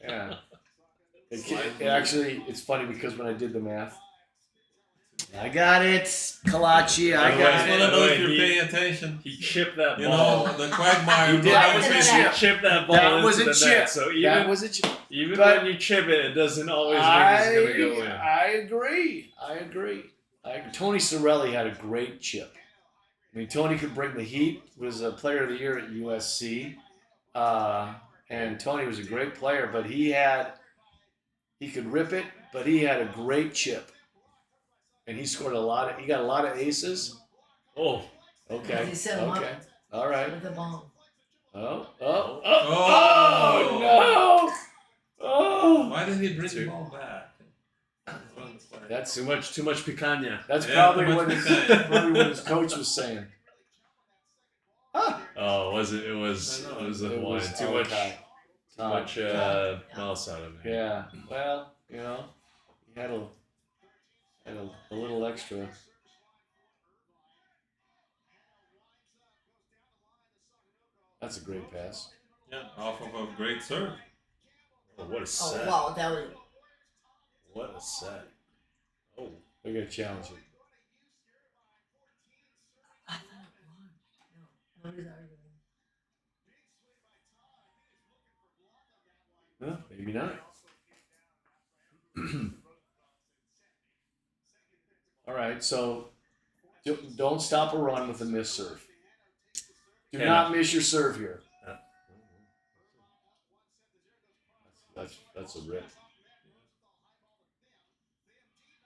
Yeah. It's funny because when I did the math, I got it, Kalachi. I I just got want it. to know if He- you're paying attention. He chipped that You ball. know, the quagmire. You did. That That was was a a chip. chip. Chip that ball That into was a the chip. net. So That was a chip. even But when you chip it, it doesn't always mean it's going to go in. I agree. Tony Sorelli had a great chip. I mean, Tony could bring the heat. Was a player of the year at USC, and Tony was a great player. But he could rip it, but he had a great chip, and he scored he got a lot of aces. Oh, Okay, He set him up. okay, all right. With a bomb. Oh Oh. no! Oh, Why did he bring Two. the ball back? that's too much picanha. That's Yeah, probably too what much his, picanha. probably what his coach was saying. Ah, Oh, was it? It was. I know. It was the it wine. was Too much. okay. Too much Yeah. mouse out of it. Yeah. Well, he had a little extra. That's a great pass. Yeah, off of a great serve. Oh, what a Oh set! wow, that was. What a set! Oh, We're gonna challenge it. I thought it won. No, what is arguing? Huh? Maybe not. All right. So don't stop a run with a miss serve. Do Yeah. not miss your serve here. That's a rip.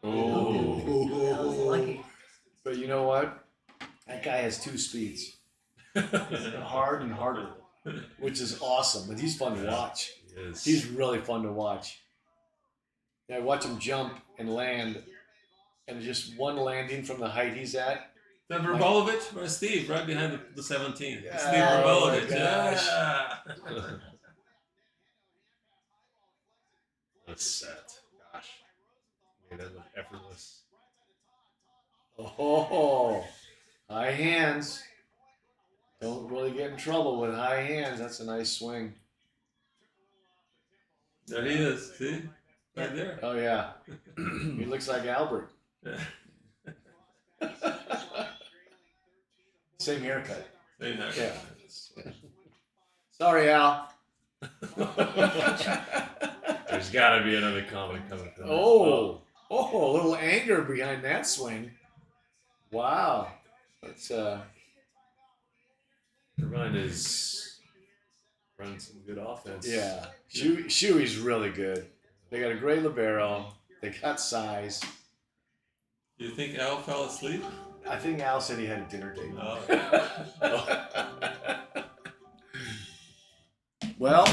oh. That was lucky. But you know what? That guy has 2 speeds. Hard and harder, which is awesome. And he's fun to Yeah. watch. He is. He's really fun to watch. Yeah, I watch him jump and land, and just one landing from the height he's at. Then Verbolovich or Steve, right behind the 17. Yeah. Steve Oh my Verbolovich. gosh. Yeah. What a set! Gosh, made that look effortless. Oh, high hands. Don't really get in trouble with high hands. That's a nice swing. There he is. See? Right there. Oh, yeah. He looks like Albert. Same haircut. Same there. Yeah. Sorry, Al. There's got to be another comment coming from. Oh, a little anger behind that swing. Wow. That's Irvine is running some good offense. yeah. Shuey's really good. They got a great libero. They got size. Do you think Al fell asleep? I think Al said he had a dinner date. No. Well,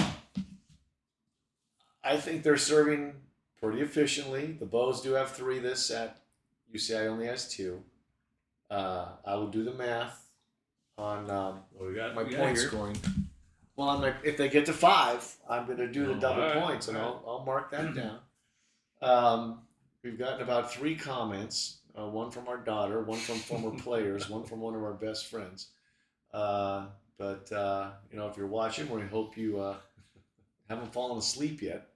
I think they're serving pretty efficiently. The Bows do have 3 this set. UCI only has 2. I will do the math. on we got my we got point here. scoring. Well, I'm like, if they get to 5, I'm going to do the Oh, double alright, points, and alright. I'll mark that down. We've gotten about 3 comments. One from our daughter, one from former players, one from one of our best friends. But if you're watching, we hope you haven't fallen asleep yet,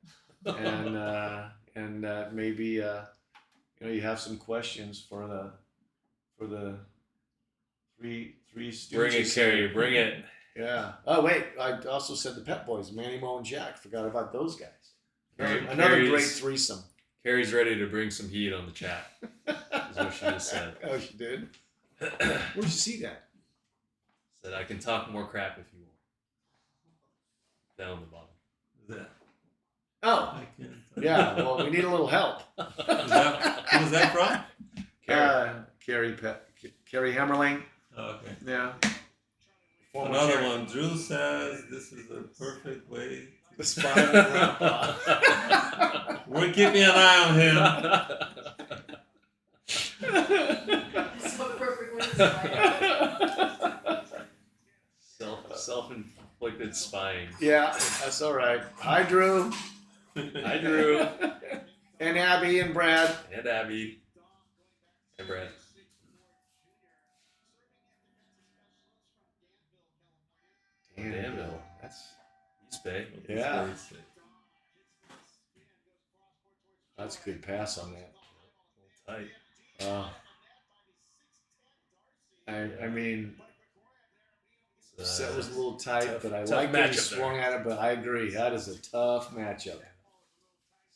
and maybe you have some questions for the three Bring stooges it, Carrie. here. Bring it. Yeah. Oh wait, I also said the Pet Boys, Manny, Mo, and Jack. Forgot about those guys. Another Carrie's- great threesome. Carrie's ready to bring some heat on the chat. Is what she just said. Oh, she did. Where'd you see that? Said I can talk more crap if you want. Down the bottom. That Oh, I can't. yeah. Well, we need a little help. Who's that from? Carrie Hammerling. Oh, okay. Yeah. Former Another Carrie- one. Drew says this is the perfect way. The spy of grandpa. We're keeping an eye on him. So perfect way to say Self-inflicted spying. Yeah, that's all right. Hi, Drew. Hi, Drew. And Abby and Brad. And Abby. And Brad. Danville. That's East Bay. Yeah. That's a good pass on that. Tight. I mean, the It's, set was a little tight, tough- but I tough like that he matchup there. swung at it. But I agree, that is a tough matchup.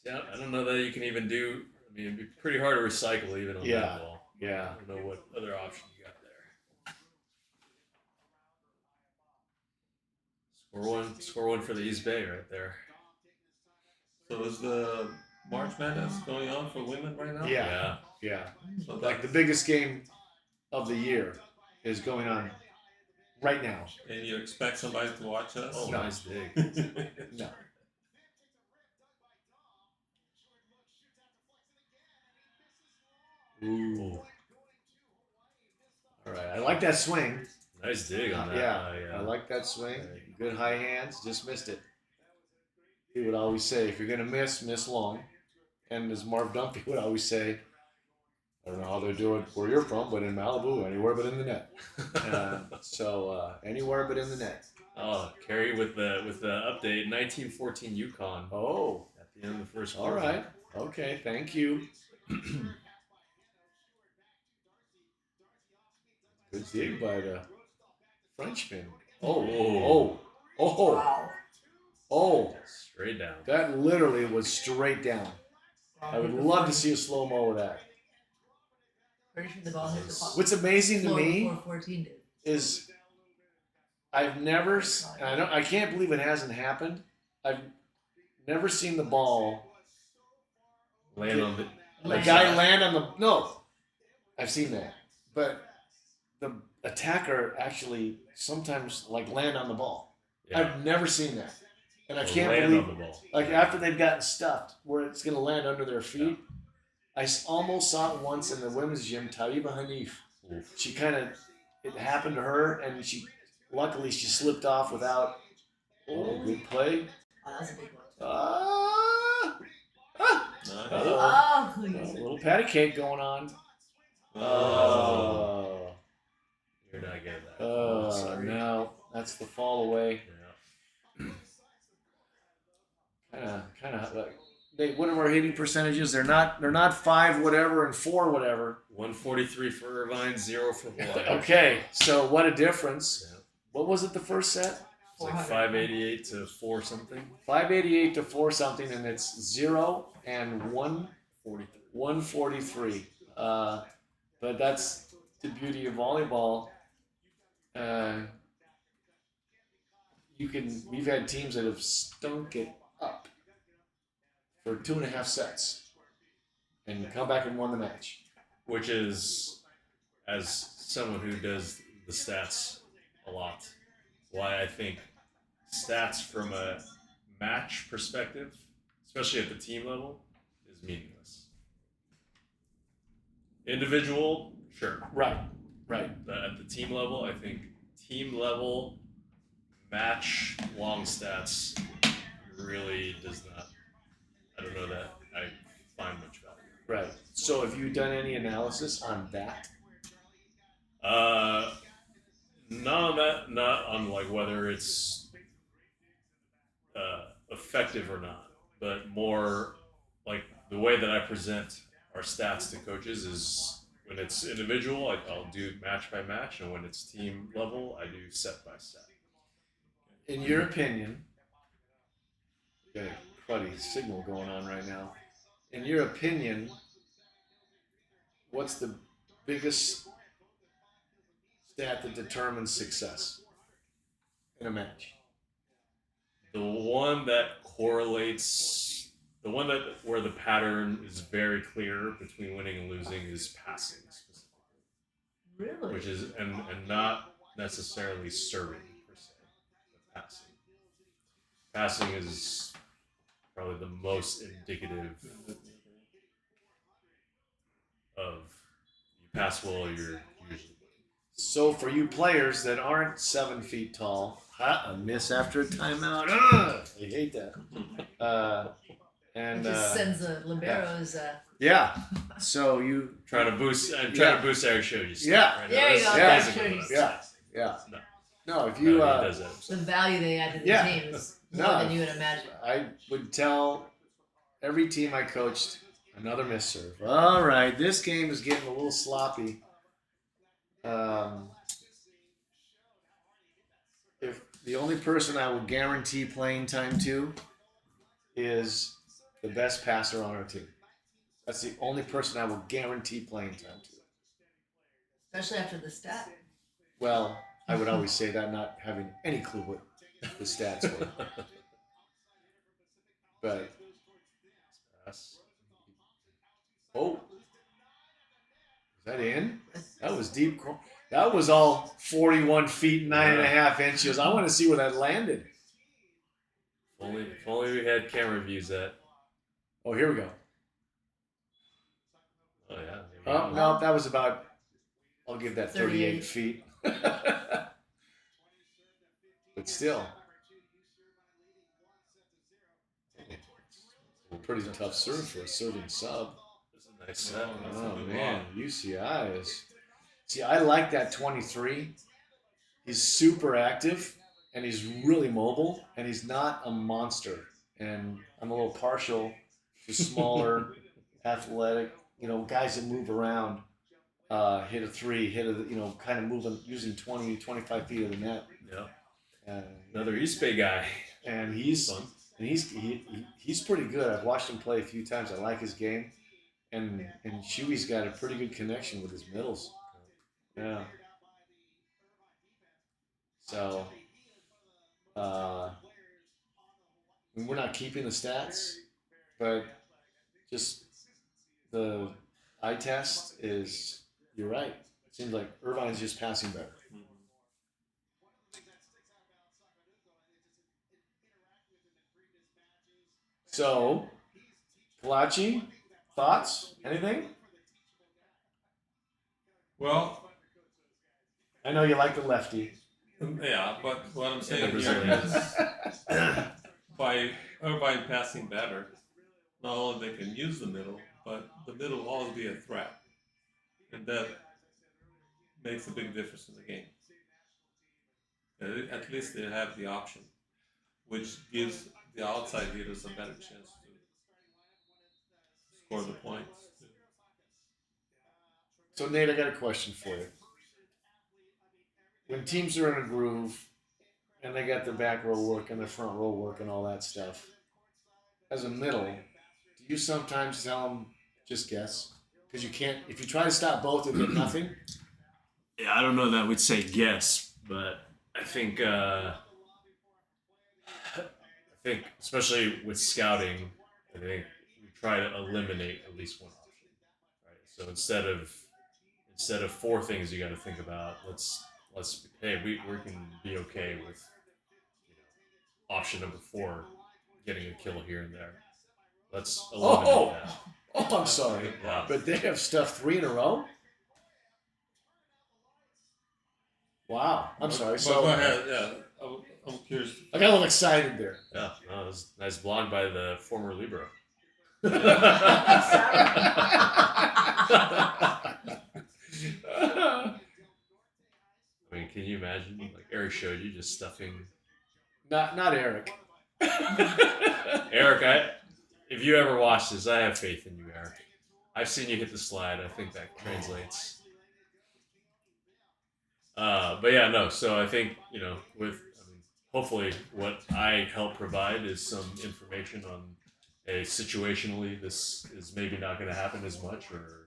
Yeah, I don't know that you can even do. I mean, it'd be pretty hard to recycle even on Yeah. that ball. Yeah. I don't know what other option you got there. Score one for the East Bay right there. So is the March Madness going on for women right now? Yeah. Yeah. So Like the biggest game of the year is going on right now. And you expect somebody to watch us? Oh, No. nice dig. No. Ooh, All right. I like that swing. nice dig on that. Yeah. I like that swing. Good high hands. Just missed it. He would always say, if you're going to miss long. And as Marv Dumpy would always say, I don't know how they do it where you're from, but in Malibu, anywhere but in the net. So anywhere but in the net. Oh, Carrie with the update. 1914 Yukon Oh, at the end of the first all quarter. right. Okay, thank you. Good dig by the Frenchman. Oh. Wow. Oh, Straight down. that literally was straight down. I would love to see a slow-mo of that. Pretty sure the ball hit the ball. What's amazing to Floor me before 14 did. is I've never, and I can't believe it hasn't happened. I've never seen the ball, Land on the. the guy land on the, no, I've seen that. But the attacker actually sometimes land on the ball. Yeah. I've never seen that. And I Or can't land believe, on the ball. like after they've gotten stuffed, where it's going to land under their feet. I almost saw it once in the women's gym, Taiba Hanif. Oof. She kind of, it happened to her, and luckily she slipped off without. Oh, good play. Oh, that was a big one. Ah! Nice. Uh-oh. Oh, A please. little patty cake going on. Oh. Oh. You're not getting that. Oh, Sorry. no. That's the fall away. Yeah. Kind of like what are our hitting percentages? They're not 5 whatever and 4 whatever. 143 for Irvine, 0 for Hawaii. Okay, so what a difference. Yeah. What was it the first set? It's like 400. 588 to 4 something. 588 to 4 something, and it's 0 and 43. 143. But that's the beauty of volleyball. We've had teams that have stunk it up for 2.5 sets and come back and won the match. Which is, as someone who does the stats a lot, why I think stats from a match perspective, especially at the team level, is meaningless. Individual, sure. Right. But at the team level, I think team level match long stats really does not. I don't know that I find much value. Right. So have you done any analysis on that? Not on that. Not on like whether it's effective or not, but more like the way that I present our stats to coaches is when it's individual, I'll do match by match, and when it's team level, I do set by set. In your opinion, got a cruddy signal going on right now. In your opinion, what's the biggest stat that determines success in a match? The one that correlates, the one that where the pattern is very clear between winning and losing is passing specifically, Really? which is and not necessarily serving per se, but passing. Passing is probably the most indicative of you pass well, you're usually winning. So for you players that aren't 7 feet tall, a miss after a timeout. Ugh, I hate that. And It just sends the liberos. yeah. So you Trying to boost. I'm trying to boost our show. Yeah. Right There you now. go. That's That's basically true. what I'm yeah, saying. yeah. No. No, if No, you he does that the himself. value they add to the Yeah. team is more No. than you would imagine. I would tell every team I coached another miss serve. All right, this game is getting a little sloppy. If the only person I will guarantee playing time to is the best passer on our team. That's the only person I will guarantee playing time to. Especially after the stat. Well, I would always say that, not having any clue what the stats were. But Pass. oh, is that in? That was deep. That was all 41 feet, 9.5 inches. I want to see where that landed. If only we had camera views that. Oh, here we go. Oh yeah. Oh, no, that was about, I'll give that 38 38. feet. But still, pretty tough serve for a serving sub. That's a nice set. That's a Oh, good man. ball. UCI is. See, I like that 23. He's super active, and he's really mobile, and he's not a monster. And I'm a little partial to smaller, athletic, guys that move around, hit a three, kind of moving, using 20, 25 feet of the net. Yeah. And, Another East Bay guy. and he's Fun. and he's pretty good. I've watched him play a few times. I like his game, and Chewy's got a pretty good connection with his middles. Yeah. So, we're not keeping the stats, but just the eye test is, you're right. It seems like Irvine's just passing better. So, Kalachi, thoughts? Anything? Well, I know you like the lefty. yeah, but what I'm saying here Brazilian. is by Irvine passing better, not only they can use the middle, but the middle will always be a threat. And that makes a big difference in the game. At least they have the option, which gives the outside hitters a better chance to score the points. So, Nate, I got a question for you. When teams are in a groove and they got their back row work and their front row work and all that stuff, as a middle, do you sometimes tell them just guess? Because you can't, if you try to stop both and get nothing. Yeah, I don't know that we'd say guess, but I think especially with scouting, I think we try to eliminate at least one option. Right. So instead of four things you got to think about, let's we can be okay with option number 4 getting a kill here and there. Let's eliminate that. Oh, I'm sorry. Yeah. But they have stuff 3 in a row? Wow. I'm sorry. But So go ahead. Yeah, I'm curious. I got a little excited there. Yeah, no, it was a nice blog by the former libero. I mean, can you imagine? Like Eric showed you just stuffing. Not Eric. Eric, if you ever watch this, I have faith in you, Eric. I've seen you hit the slide. I think that translates. But yeah, no. So I think hopefully what I help provide is some information on, hey, situationally this is maybe not going to happen as much, or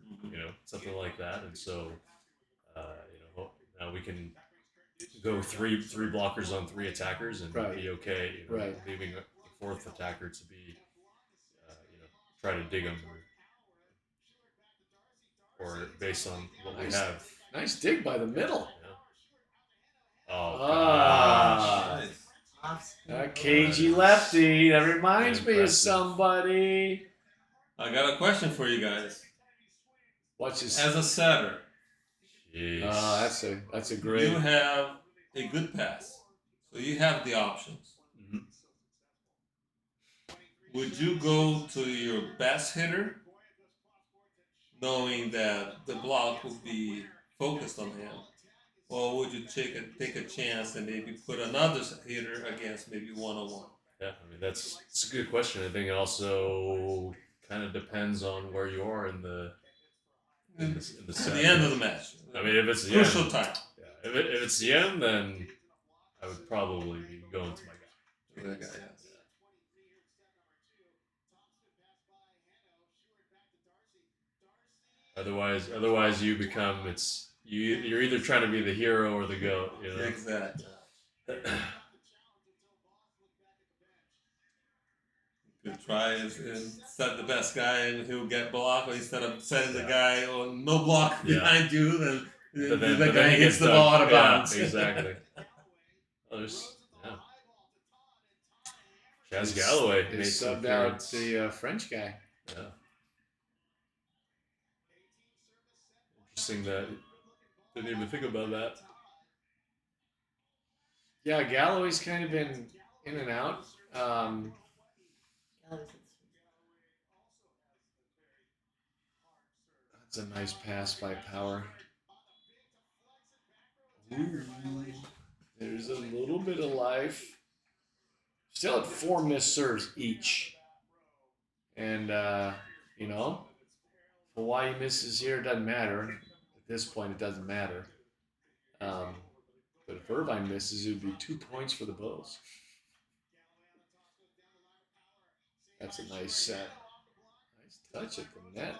something like that, and so now we can go three blockers on 3 attackers and Right. be okay. Right. Leaving the 4th attacker to be, try to dig them or based on what we have. Nice dig by the middle. Yeah. Oh Ah. gosh. A cagey lefty. That reminds me of Impressive. somebody. I got a question for you guys. Watch this. As a setter, Jeez. That's a great. you have a good pass, so you have the options. Mhm. Would you go to your best hitter, knowing that the block will be focused on him, or would you take a chance and maybe put another hitter against maybe 1-on-1? Yeah, I mean it's a good question. I think it also kind of depends on where you are in the At set. the end of the match. I mean, if it's the Crucial end, time. yeah, if it's the end, then I would probably be going to my guy. Okay, yeah. Otherwise you become you're either trying to be the hero or the goat. Exactly. Could try and set the best guy and he'll get blocked, or instead of setting the guy on no block behind you, then the guy hits the ball out of bounds. Exactly. Chaz Galloway They made some subbed out appearance. the French guy. Yeah. Interesting that didn't even think about that. Yeah, Galloway's kind of been in and out. That's a nice pass by Power. Ooh, there's a little bit of life. Still at 4 missed serves each. And, Hawaii misses here, doesn't matter. At this point, it doesn't matter. But if Irvine misses, it would be 2 points for the Bows. That's a nice set. Nice touch at the net.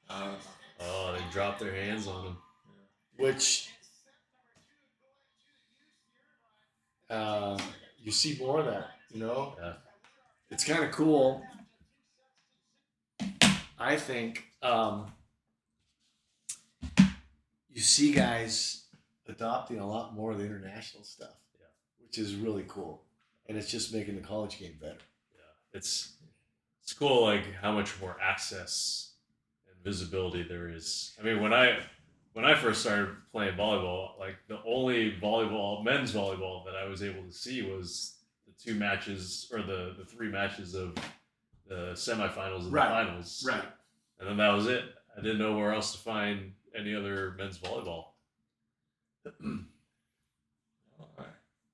Oh, they dropped their hands on him. Which you see more of that, Yeah. It's kind of cool. I think you see guys adopting a lot more of the international stuff, which is really cool, and it's just making the college game better. Yeah, it's cool, like how much more access and visibility there is. I mean, when I first started playing volleyball, like the only men's volleyball that I was able to see was the 2 matches or the 3 matches of the semifinals and the finals. Right. And then that was it. I didn't know where else to find any other men's volleyball.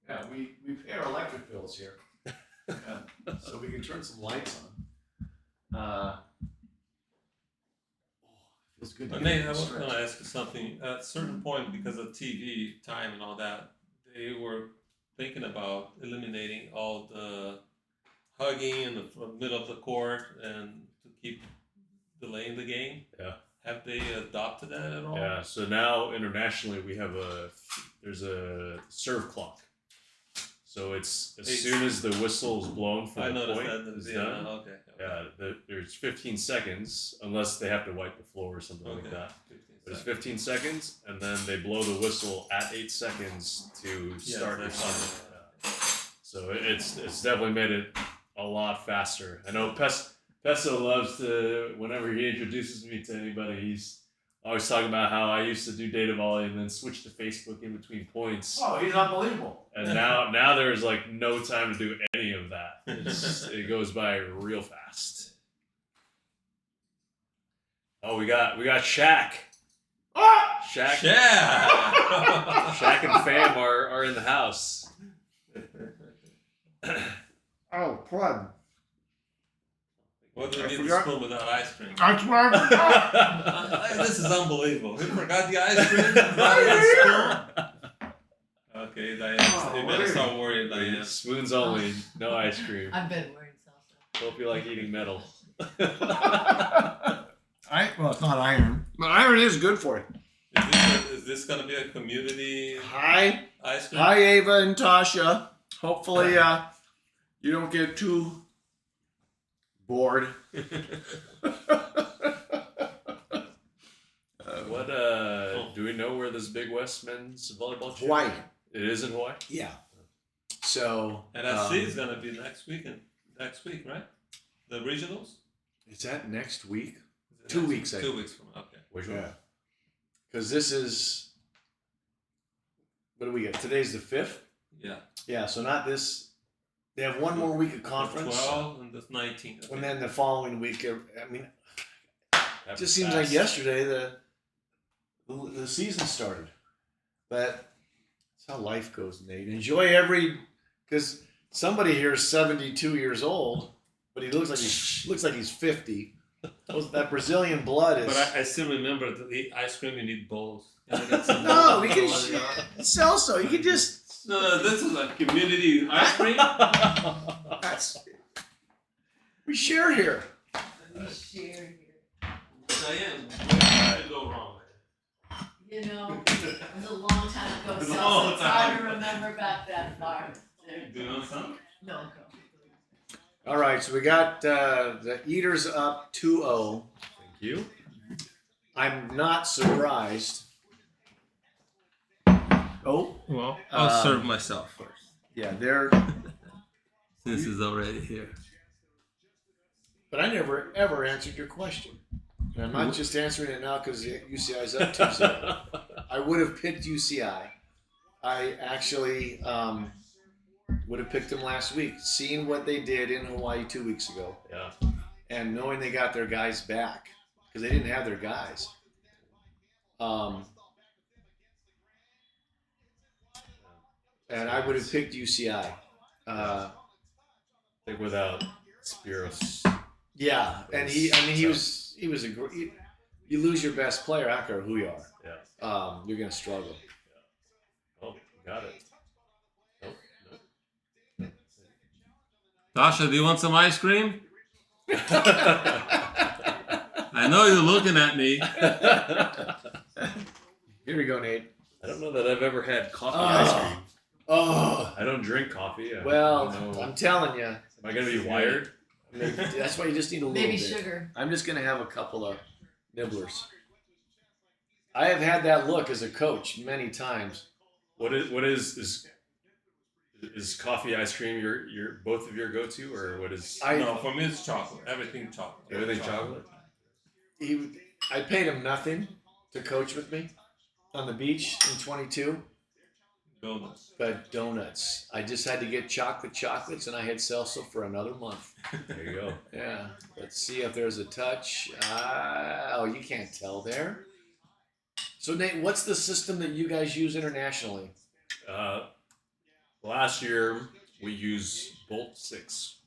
Yeah, we pay our electric bills here, so we can turn some lights on. Feels good. Nate, I was going to ask you something. At a certain point, because of TV time and all that, they were thinking about eliminating all the hugging in the middle of the court and to keep delaying the game. Yeah. Have they adopted that at all? Yeah. So now internationally we have there's a serve clock. So it's as soon as the whistle is blown for the point is done. Okay. Yeah, there's 15 seconds unless they have to wipe the floor or something like that. There's 15 seconds, and then they blow the whistle at 8 seconds to start your time. So it's definitely made it a lot faster. I know Peso loves to, whenever he introduces me to anybody, he's always talking about how I used to do data volley and then switch to Facebook in between points. Oh, he's unbelievable. And now there's like no time to do any of that. It goes by real fast. Oh, we got Shaq. Ah! Shaq. Yeah. Shaq and Fam are in the house. Oh, plug. What do you I need the forgot. spoon without ice cream? That's why I forgot. This is unbelievable. You forgot the ice cream? Not the spoon? Okay, Diane. You better start worrying, Diane. Spoons only, no ice cream. I've been wearing salsa. Hope you like eating metal. Well, it's not iron. But iron is good for it. Is this going to be a community Hi. ice cream? Hi, Ava and Tasha. Hopefully, you don't get too bored. What do we know where this Big West men's volleyball Hawaii. It is in Hawaii? Yeah. So. NFC is going to be next week, right? The regionals? Is that next week? Is it 2 next weeks, I week? 2 think. weeks from okay. Which one? Yeah. Because this is. What do we get? Today's the 5th? Yeah. Yeah, so not this. They have one more week of The conference. 12 and the 19th. And then the following week, I mean, That it just seems like fast. yesterday the season started. But that's how life goes, Nate. Enjoy because somebody here is 72 years old, but he looks like he's 50. That Brazilian blood is. But I still remember to eat ice cream, you need bowls. No, we can. Celso, you can just. No, this is a community ice cream. We share here. We share here. Diane, where did you go wrong? You know, it was a long time ago, It's a so long it's hard to time. remember back that far. Do you know something? No, go. All right, so we got the Eaters up 2-0. Thank you. I'm not surprised. Oh, Well, I'll serve myself first. yeah, they're. Since it's already here. But I never ever answered your question. And I'm not just answering it now because UCI is up 2-0. I would have picked UCI. I actually would have picked them last week, seeing what they did in Hawaii 2 weeks ago, Yeah. and knowing they got their guys back because they didn't have their guys. And I would have picked UCI. I think without Spiros. Yeah, and he was a great. You lose your best player, I don't care who you are. Yeah. You're gonna struggle. Oh, got it. Nope. Tasha, do you want some ice cream? I know you're looking at me. Here we go, Nate. I don't know that I've ever had coffee Oh. ice cream. Oh, I don't drink coffee. I well, don't know. I'm telling you. Am I going to be wired? That's why you just need a little Maybe bit. sugar. I'm just gonna have a couple of nibblers. I have had that look as a coach many times. What is coffee ice cream your both of your go-to, or what is No, for me it's chocolate. Everything chocolate. everything chocolate? I paid him nothing to coach with me on the beach in 22, Donuts. but donuts. I just had to get chocolates, and I had Celso for another month. There you go. Yeah, let's see if there's a touch. Oh, you can't tell there. So Nate, what's the system that you guys use internationally? Last year we used Bolt 6,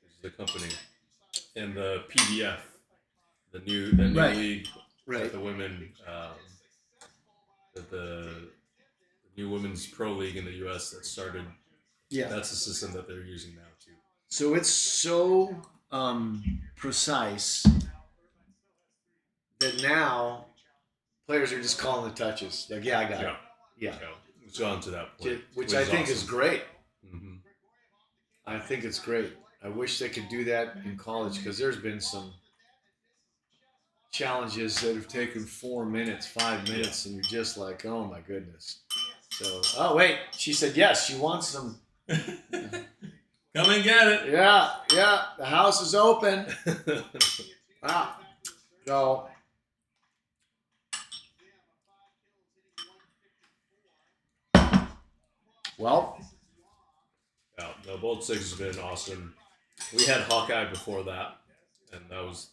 which is the company, and the PDF, the new Right. league Right. that the women, the new women's pro league in the U.S. that started. Yeah. That's the system that they're using now too. So it's so precise that now players are just calling the touches. Like, yeah, I got it. Yeah. Yeah. It's gone to that point, Which I think is awesome. great. Mm-hmm. I think it's great. I wish they could do that in college because there's been some challenges that have taken 4 minutes, 5 minutes, and you're just like, oh my goodness. So, oh wait, she said yes. She wants some. Can Come and get it. Yeah, the house is open. So well, Yeah, no, Bolt 6 has been awesome. We had Hawkeye before that, and that was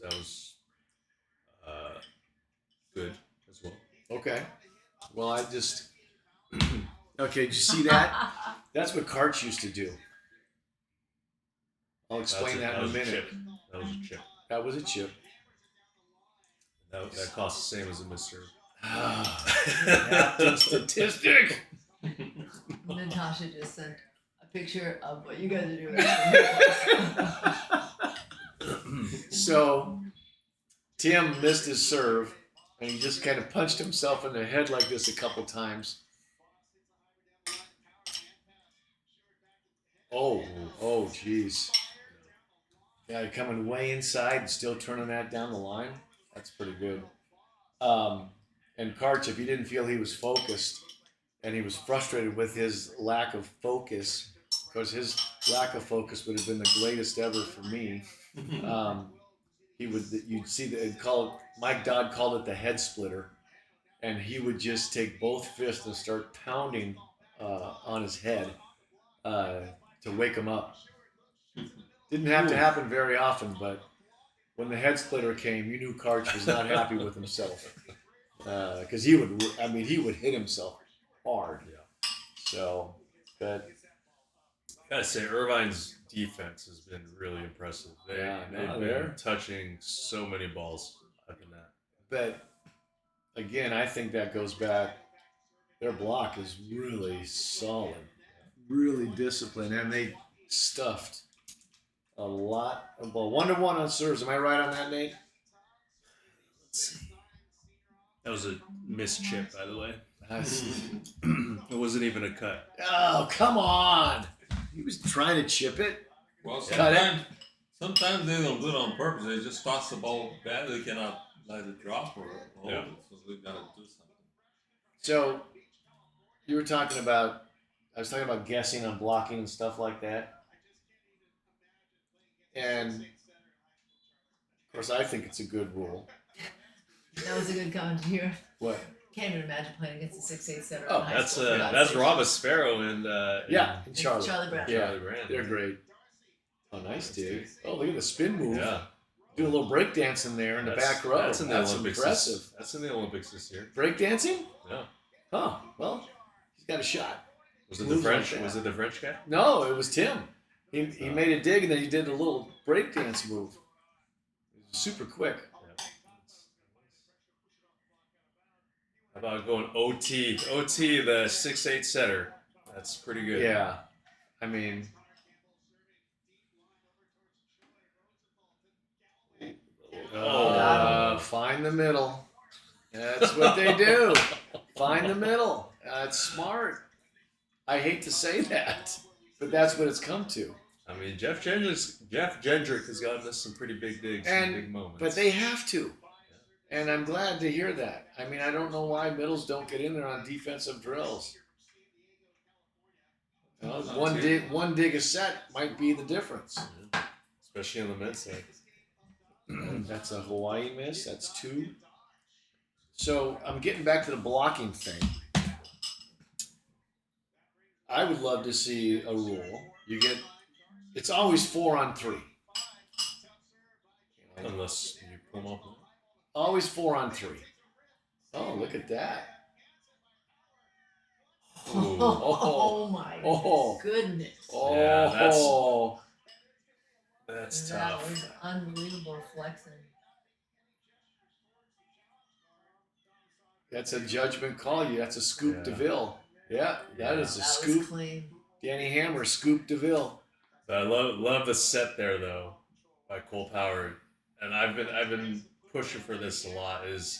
good as well. okay. Well, I just okay. Did you see that? That's what carts used to do. I'll explain that in a was minute. chip. That was a chip. That was a chip. That costs the same as a misserve. Captain Statistic. Natasha just sent a picture of what you guys are doing. So Tim missed his serve, and he just kind of punched himself in the head like this a couple times. Oh, jeez. Yeah, coming way inside and still turning that down the line. That's pretty good. And Karch, if he didn't feel he was focused and he was frustrated with his lack of focus, because his lack of focus would have been the greatest ever for me. You'd see Mike Dodd called it the head splitter, and he would just take both fists and start pounding on his head to wake him up. Didn't have to happen very often, but when the head splitter came, you knew Karch was not happy with himself, because he would hit himself hard. Yeah. So, but Gotta say, Irvine's defense has been really impressive. They've been touching so many balls up in that. But again, I think that goes back. Their block is really solid, really disciplined, and they stuffed a lot of ball. 1-1 on serves. Am I right on that, Nate? Let's see. That was a missed chip, by the way. It wasn't even a cut. Oh, come on! He was trying to chip it. Well, Cut it. sometimes they don't do it on purpose. They just toss the ball back. They cannot let it drop or hold it. So we gotta do something. So, you were talking about. I was talking about guessing on blocking and stuff like that. And of course, I think it's a good rule. That was a good comment here. What? Can't even imagine playing against a 6'8" setter. Oh, in high That's school, for God's that's sake. Rob Sparrow and And Charlie. Charlie Brown. Yeah, Charlie Brand. they're great. Oh, nice, dig. Oh, look at the spin move. Yeah. Do a little break dance in there in the back row. That's in the Olympics. impressive. That's in the Olympics this year. Break dancing? Yeah. Oh, well, he's got a shot. Was it the Moves like French? that. Was it the French guy? No, it was Tim. He made a dig and then he did a little break dance move. It was super quick. Yeah. How about going OT? OT, the 6'8" setter. That's pretty good. Yeah. I mean, find the middle. That's what they do. Find the middle. That's smart. I hate to say that, but that's what it's come to. I mean, Jeff Gendrick has gotten us some pretty big digs, some big moments. But they have to. And I'm glad to hear that. I mean, I don't know why middles don't get in there on defensive drills. One dig a set might be the difference. Yeah. Especially on the men's side. That's a Hawaii miss. That's 2. So I'm getting back to the blocking thing. I would love to see a rule. It's always 4 on 3. Unless you pull them up. Always 4 on 3. Oh, look at that. Oh my Oh. goodness. Oh, Yeah, that's That tough. was unbelievable flexing. that's a judgment call. That's a scoop Yeah. DeVille. Yeah, that is a That scoop. was clean. Danny Hammer, scoop DeVille. But I love the set there though by Cole Power, and I've been pushing for this a lot. Is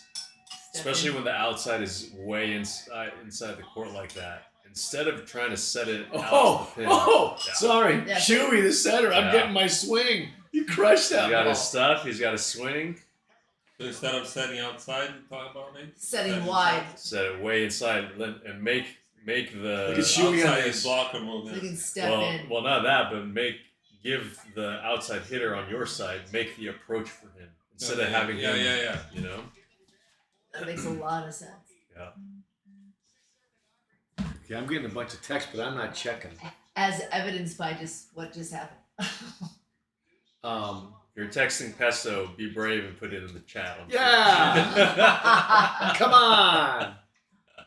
especially when the outside is way inside the court like that. Instead of trying to set it out to the pin, yeah. Sorry. Yeah. Chewy, the center. I'm Yeah. getting my swing. You crushed that He's got ball. his stuff. He's got his swing. So instead of setting outside, you talk about maybe Setting wide. Set it way inside and make Look at the Chewy on outside this. blocker move. So you in. can step in. well not that, but make give the outside hitter on your side make the approach for him instead of having him. Yeah. You know. That makes a lot of sense. Yeah. Okay, I'm getting a bunch of texts, but I'm not checking. As evidenced by what just happened. If you're texting Pesto, be brave and put it in the chat. Yeah. Come on.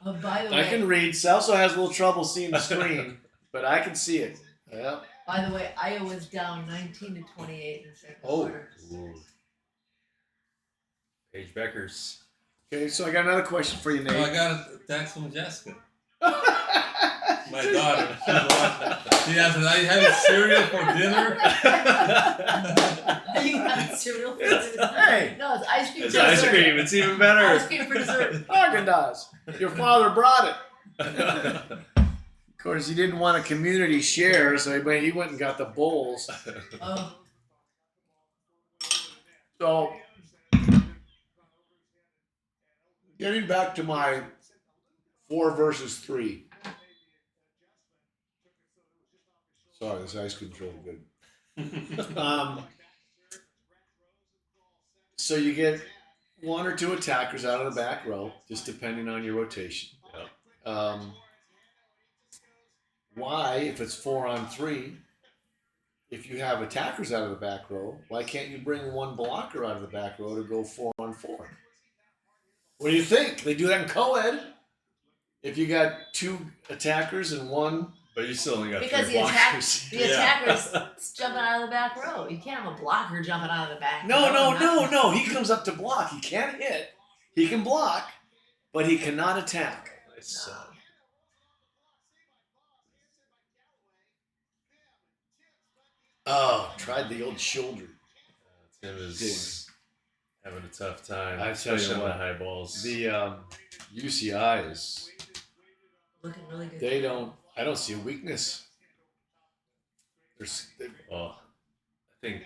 Oh, by the I way, can read. Celso has a little trouble seeing the screen, but I can see it. Yeah. by the way, Iowa's down 19-28 in the second Oh. quarter. Ooh. Paige Beckers. Okay, so I got another question for you, Nate. Oh, I got a text from Jessica. My daughter. She asked, "Are you having cereal for dinner?" Are you having cereal for dinner? Hey. No, it's ice cream. It's for ice dessert. cream. It's even better. Ice cream for dessert. Haagen-Dazs. Your father brought it. Of course, he didn't want a community share, so he went and got the bowls. Oh, So, getting back to my 4 versus 3. Sorry, this ice cream's really good. So you get 1 or 2 attackers out of the back row, just depending on your rotation. Why, if it's 4-on-3, if you have attackers out of the back row, why can't you bring 1 blocker out of the back row to go 4-on-4? What do you think? They do that in co-ed. If you got 2 attackers and 1, But you still only got because 3 the blockers. attacker's jumping out of the back row. You can't have a blocker jumping out of the back row. No. He comes up to block. He can't hit. He can block, but he cannot attack. Nice. Oh, tried the old shoulder. Tim is having a tough time, I tell you especially on the what, high balls. The UCI is. Looking really good. Oh, I don't see a weakness. Well, I think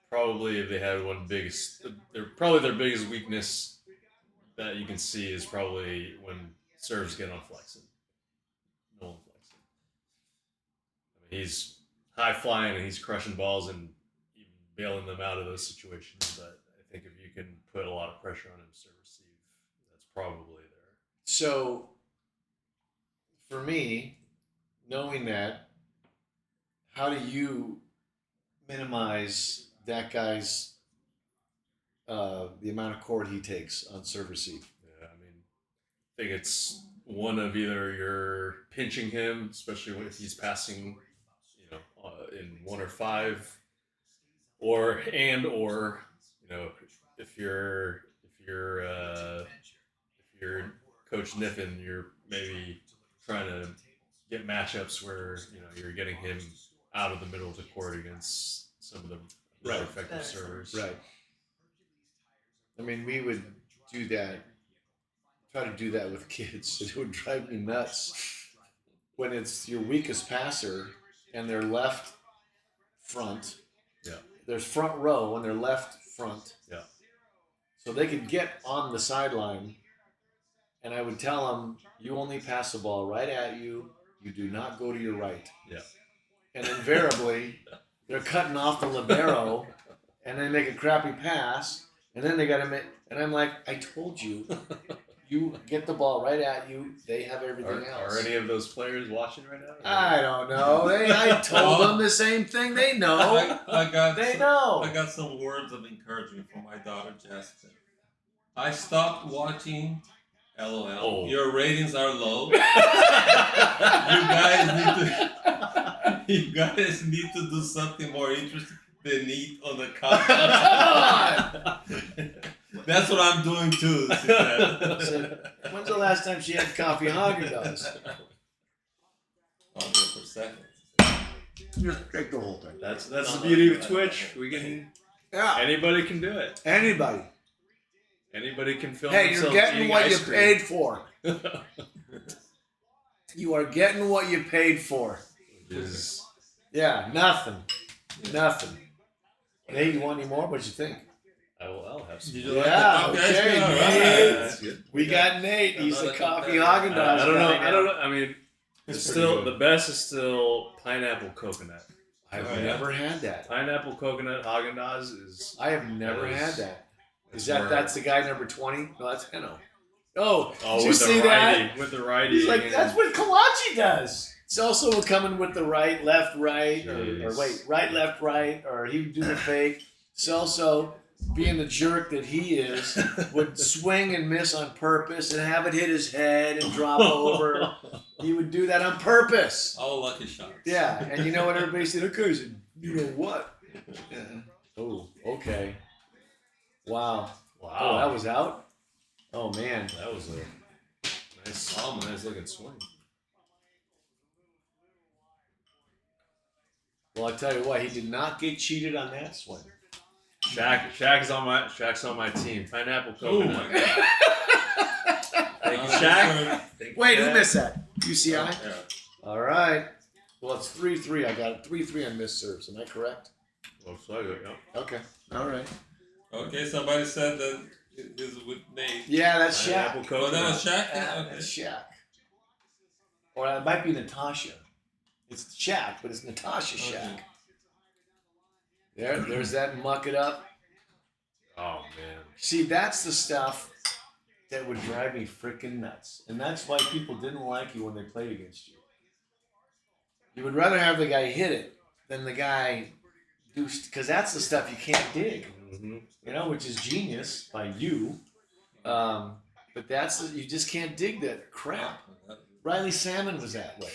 probably if they had their biggest weakness that you can see is probably when serves get on flexing. No one flexing. I mean, he's high flying and he's crushing balls and even bailing them out of those situations. But I think if you can put a lot of pressure on him to serve receive, that's probably there. So, for me, knowing that, how do you minimize that guy's the amount of court he takes on serve receive? Yeah, I mean, I think it's one of either you're pinching him, especially if he's passing, in 1 or 5, or if you're Coach Niffin, you're maybe trying to get matchups where you're getting him out of the middle of the court against some of the more effective servers. Right. I mean, we would do that. Try to do that with kids. It would drive me nuts when it's your weakest passer and their left front. Yeah. There's front row and their left front. Yeah. So they could get on the sideline, and I would tell them, you only pass the ball right at you. You do not go to your right. Yeah. And invariably, they're cutting off the libero, and they make a crappy pass, and then they got to make. And I'm like, I told you, you get the ball right at you. They have everything else. Are any of those players watching right now? I don't know. I told them the same thing. They know. I got They know. I got some words of encouragement from my daughter Jessica. I stopped watching. LOL. Oh. Your ratings are low. You guys need to do something more interesting than eat on the couch. That's what I'm doing too. She said. When's the last time she had coffee Haagen-Dazs? I'll do it for seconds. Just take the whole thing. That's the beauty of Twitch. Yeah. Anybody can do it. Anybody. Anybody can film Hey, you're themselves getting eating what you ice cream. paid for. You are getting what you paid for. Is Yeah, nothing. Nothing. Hey, you want any more? What you think? I'll have some. Did you Yeah, like the coffee ice okay, cream? All Nate. right. That's good. We got Nate. He's the Another coffee competitor. Haagen-Dazs. I don't know. guy I don't now. know. I mean, It's still pretty the best is still pineapple coconut. I've Oh, yeah. never had that. Pineapple coconut Haagen-Dazs is. I have never That is- had that. it's Is that more- that's the guy number 20? No, that's Heno. Oh, Oh, did you with the see righty, that? with the righty. He's like, and- that's what Kalachi does. Celso would come in with the right, left, right, or Jeez. wait, right, left, right, or he would do the fake. Celso, being the jerk that he is, would swing and miss on purpose and have it hit his head and drop over. He would do that on purpose. All lucky shots. Yeah, and you know what everybody said? Okay, so you know what? Yeah. Oh, okay. Wow. Wow. Oh, that was out? Oh, man. That was a nice looking swing. Well, I'll tell you what, he did not get cheated on that swing. Shaq's on my team. Pineapple Oh coconut. my god. Thank you, Shaq. Thank you, Wait, who Shaq. missed that? UCI? Yeah. All right. Well, it's 3-3. I got 3-3 on missed serves. Am I correct? Looks like it, yeah. Okay. All right. Okay, somebody said that it is with Nate. Yeah, that's Pineapple Shaq. Oh, coconut. that was Shaq? Yeah, Okay. that's Shaq. Or it might be Natasha. It's Shaq, but it's Natasha Shaq. Okay. There's that muck it up. Oh man. See, that's the stuff that would drive me freaking nuts. And that's why people didn't like you when they played against you. You would rather have the guy hit it than the guy do, because that's the stuff you can't dig. Mm-hmm. You know, which is genius by you. But you just can't dig that crap. Riley Salmon was that way.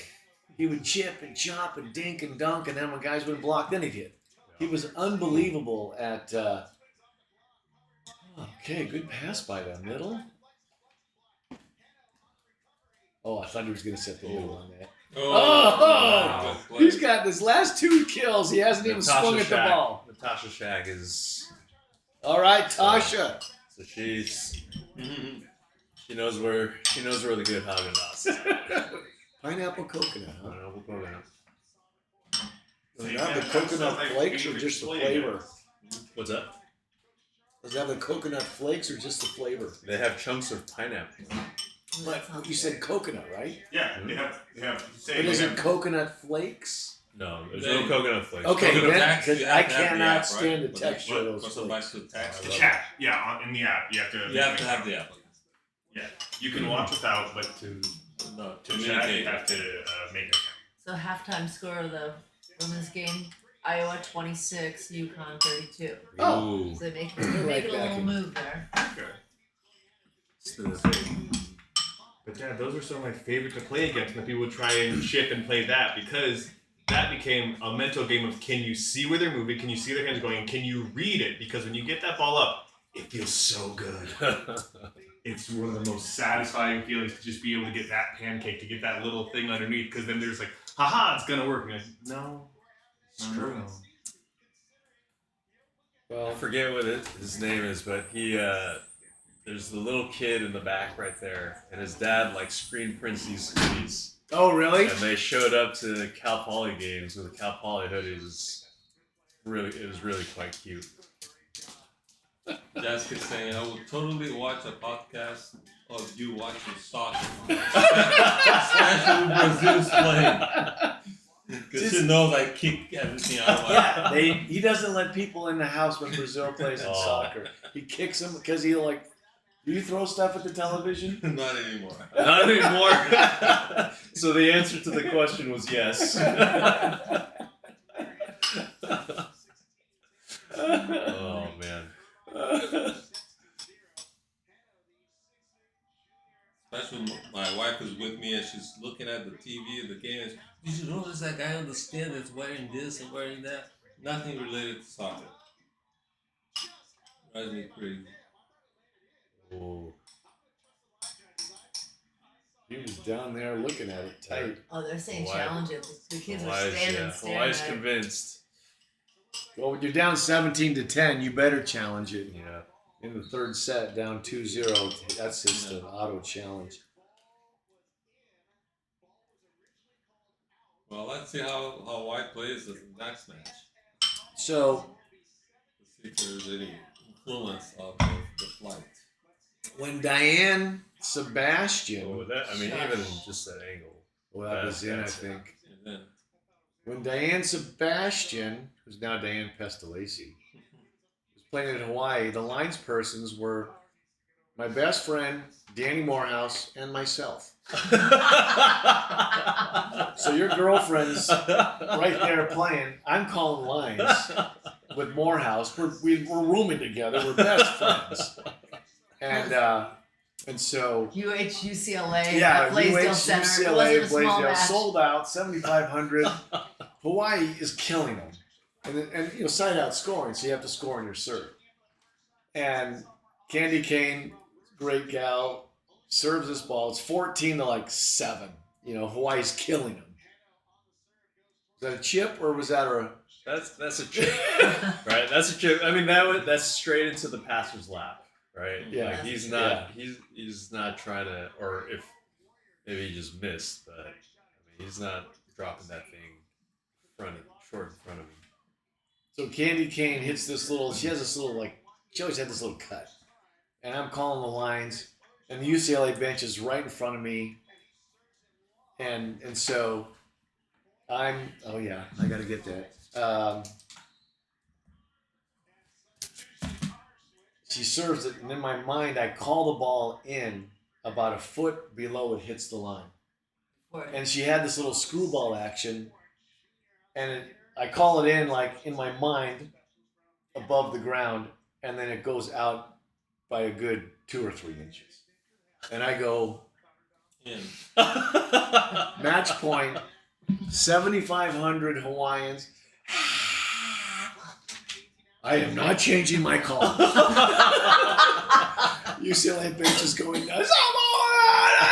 He would chip and chop and dink and dunk, and then when guys wouldn't block, then he'd hit. He was unbelievable at. Okay, good pass by the middle. Oh, I thought he was going to set the middle on that. Oh, Oh, he's got his last 2 kills. He hasn't even Natasha swung at the Shaq. ball. Natasha Shaq is. All right, Tasha. So she knows where the good Haagen-Dazs is. Pineapple coconut, huh? Pineapple coconut. Does it have the coconut flakes or just the flavor? What's that? Does it have the coconut flakes or just the flavor? They have chunks of pineapple. But you said coconut, right? Yeah, they have. But is it coconut flakes? No, there's They- no coconut flakes. Okay, Coconut then, tax, because you I have to have the cannot app, stand right? the texture of those Goes back flakes. to the tax. The chat, yeah, in the app you have to. You have to have the app. Yeah, you can watch without, but to No, chat you communicate. have to make an account. So halftime score of the women's game: Iowa 26, UConn 32. Oh. So they make Right a back little in. move there. But yeah, those were some of my favorite to play against. And people would try and chip and play that because that became a mental game of can you see where they're moving, can you see their hands going, and can you read it? Because when you get that ball up, it feels so good. It's one of the most satisfying feelings to just be able to get that pancake, to get that little thing underneath. Because then there's like, haha, it's gonna work. And you're like, no, Screw. no. I Well, forget what his name is, but he there's the little kid in the back right there, and his dad like screen prints these hoodies, oh, really? and they showed up to the Cal Poly games with the Cal Poly hoodies. It was really quite cute. Jessica saying, I would totally watch a podcast of you watching soccer. Especially when Brazil's playing. Because she knows I kick everything out of my Yeah, he doesn't let people in the house when Brazil plays in Oh. soccer. He kicks them because he like. Do you throw stuff at the television? Not anymore. Not anymore. So the answer to the question was yes. Oh man. Especially when my wife is with me and she's looking at the TV of the game. And did you notice that guy on the stand that's wearing this and wearing that? Nothing related to soccer. Drives me crazy. Oh. He was down there looking at it tight. Oh, they're saying Why- challenge it. The kids were Wise, standing yeah. staring Wise at it. convinced. Well, when you're down 17-10, you better challenge it. Yeah. In the third set, down 2-0, that's just an auto challenge. Well, let's see how White plays the next match. So Let's see if there's any influence of the flight. when Diane Sebastian, Oh, that, I mean, even just that angle. well, that was in, I That's- think. And then when Diane Sebastian, who's now Diane Pestalacy, was playing in Hawaii, the lines persons were my best friend, Danny Morehouse, and myself. So your girlfriend's right there playing. I'm calling lines with Morehouse. We're rooming together. We're best friends. And so UCLA, yeah, Blaisdell Center. It wasn't a small Blaisdell match. sold out 7,500. Hawaii is killing them, and you know side out scoring, so you have to score on your serve. And Candy Kane, great gal, serves this ball. It's 14 to like 7. You know, Hawaii's killing them. Was that a chip or was that a? That's a chip, right? That's a chip. I mean, that's straight into the passer's lap, right? Yeah. Like he's not he's not trying to, or if maybe he just missed, but I mean, he's not dropping that thing short in front of him. So Candy Kane hits this little. She has this little like. She always had this little cut, and I'm calling the lines, and the UCLA bench is right in front of me, and so I'm. Oh yeah, I gotta get that. She serves it, and in my mind, I call the ball in about a foot below it hits the line. And she had this little screwball action, and I call it in like in my mind above the ground, and then it goes out by a good 2 or 3 inches. And I go, match point, 7,500 Hawaiians. I am not changing my call. UCLA bench is going nuts.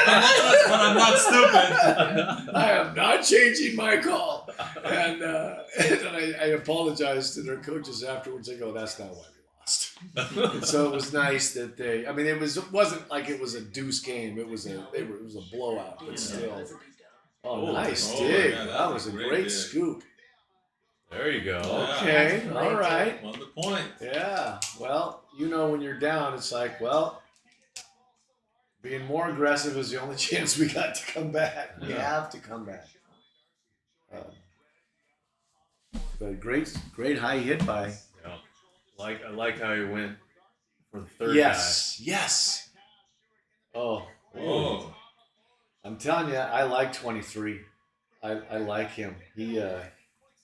But I'm not stupid. I am not changing my call. And I apologized to their coaches afterwards. I go, that's not why we lost. And so it was nice that they. I mean, it wasn't like it was a deuce game. It was a blowout, but still. Oh, nice dig. Yeah, that was a great dig. scoop. There you go. Okay, Yeah. all right. On the point. Yeah. Well, you know, when you're down, it's like, well, being more aggressive is the only chance we got to come back. We have to come back. But great high hit by. Yeah. I like how he went for the third Yes. Oh. Oh. I'm telling you, I like 23. I like him.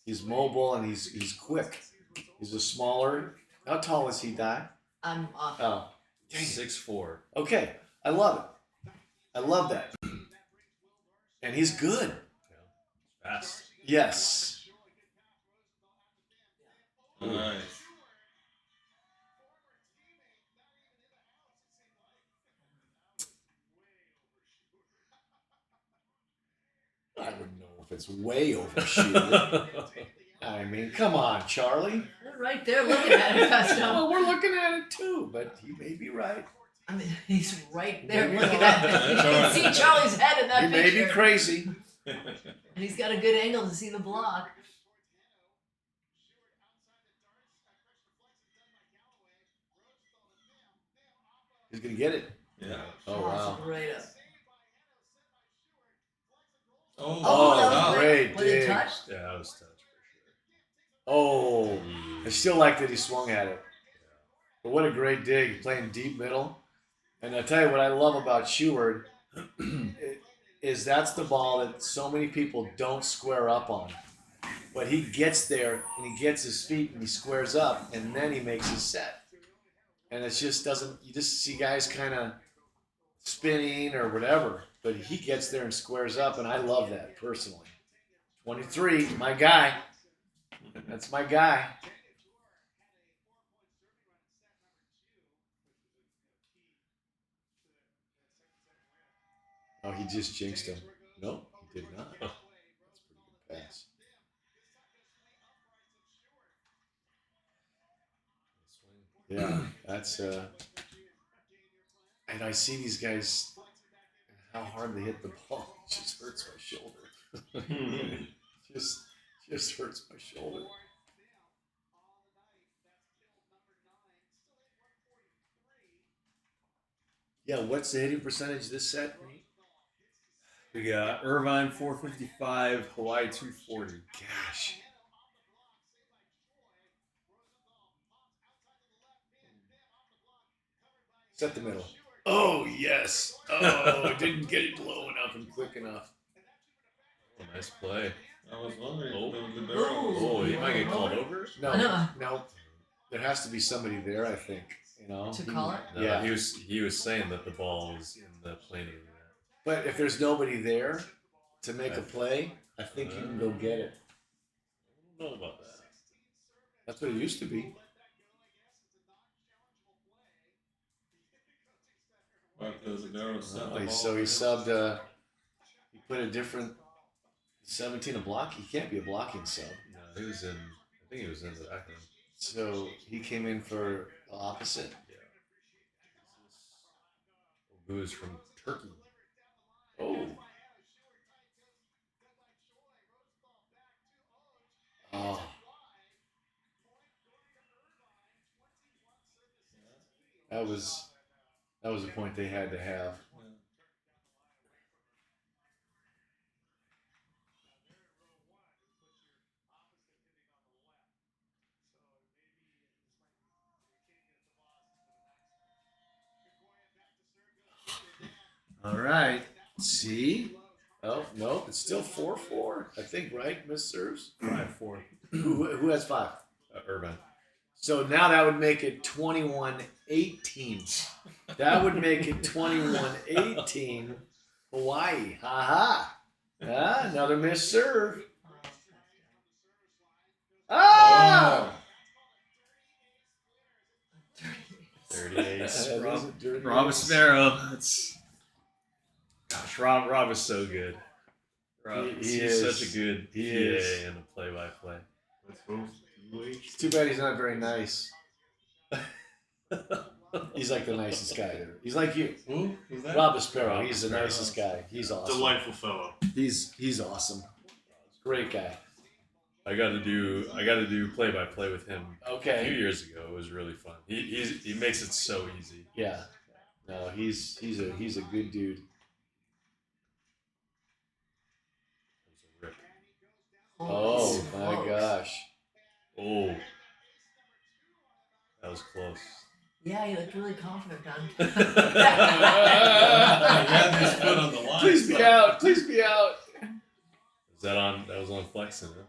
He's mobile and he's quick. He's a smaller. How tall is he, Di? I'm off. Oh, guy. 6'4". okay. I love it. I love that. And he's good. Yeah. Fast. Yes. Nice. I wouldn't know if it's way overshooting. I mean, come on, Charlie. They're right there looking at it, Festo. Well, we're looking at it too, but he may be right. I mean, he's right there Maybe looking not. at it. You can see Charlie's head in that He may picture. be crazy. And he's got a good angle to see the block. He's gonna get it. Yeah. Oh wow. Right up. Oh, Oh, that was wow. great. Was it dig. touched? Yeah, that was touch Oh, for I sure. still like that he swung at it. But what a great dig, playing deep middle. And I tell you what I love about Sheward is that's the ball that so many people don't square up on. But he gets there and he gets his feet and he squares up and then he makes his set. And it just doesn't, you just see guys kind of spinning or whatever. But he gets there and squares up, and I love that personally. 23, my guy. That's my guy. Oh, he just jinxed him. No, he did not. That's a pretty good pass. Yeah, that's and I see these guys how hard they hit the ball. It just hurts my shoulder. just hurts my shoulder. Yeah, what's the hitting percentage this set? We got Irvine 455, Hawaii 240. Gosh. Set the middle. Oh, yes. Oh, didn't get it low enough and quick enough. Oh, nice play. I was wondering Oh. if the libero was Oh, he might get called over. No. There has to be somebody there, I think. You know. To call it? No, Yeah. He was saying that the ball was in the plane of the net. But if there's nobody there to make a play, I think you can go get it. I don't know about that. That's what it used to be. But the libero set the ball. So he subbed. He put a different 17 a block. He can't be a blocking sub. No, he was in. I think he was in the back end. So he came in for the opposite. Yeah. Who is from Turkey? Oh. Oh. That was a point they had to have. All right. See? Oh, no, it's still 4-4. I think, right, Miss Serves? 5-4. Who has 5? Irvine. So now that would make it 21-18. That would make it 21-18. Hawaii. Ha ha. Another missed serve. Ah! 38. That is a dirty Rob ace. Esmero. That's. Gosh, Rob is so good. Rob, He he's is. such a good He PA is. and a play-by-play. Let's go. It's too bad he's not very nice. He's like the nicest guy there. He's like you. Who? Who's that? Rob Esparro. Rob He's the Esparro. nicest guy. He's awesome. Delightful fellow. He's awesome. Great guy. I got to do play-by-play with him a few Okay. years ago. It was really fun. He makes it so easy. Yeah. No, he's a good dude. It was a rip. Oh my Close. gosh. Oh, that was close. Yeah, you looked really confident, Don. He had his foot on the line. Please be out. Please be out. Is that on? That was on flexing, huh?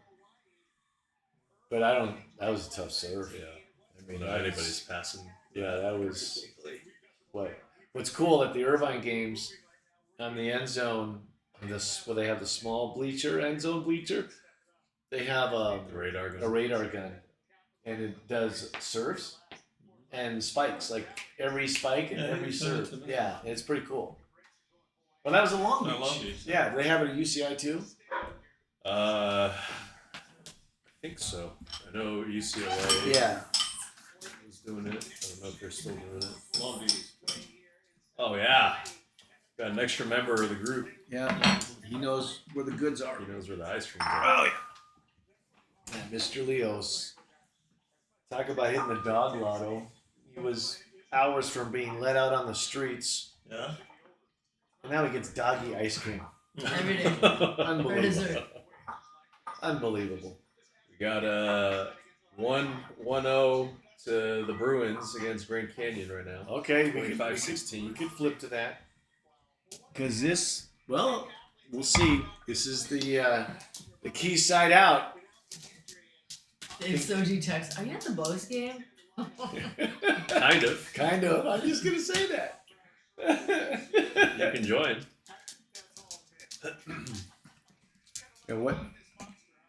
But I don't. That was a tough serve. Yeah. I mean, No, that was- anybody's passing. Yeah, that was what's cool at the Irvine games on the end zone. Where they have the small bleacher, end zone bleacher. They have The radar gun. a radar gun, and it does serves and spikes, like every spike and Yeah, every you sent it serve. to me. Yeah, it's pretty cool. Well, that was in Long Beach. Oh, Long Beach. Yeah, they have it at UCI too. I think so. I know UCLA Yeah. was doing it. I don't know if they're still doing it. Long Beach. Oh yeah, got an extra member of the group. Yeah. He knows where the goods are. He knows where the ice cream are. Oh yeah. Mr. Leos. Talk about hitting the dog lotto. He was hours from being let out on the streets, Yeah. and now he gets doggy ice cream. Every day. For Unbelievable. dessert. Unbelievable. We got 1-0 to the Bruins against Grand Canyon right now. Okay, we could 25-16. flip to that. Because this, well, we'll see. This is the key side out. Dave Soji text, are you at the Bows game? Kind of. Kind of. I'm just gonna say that. You can join. And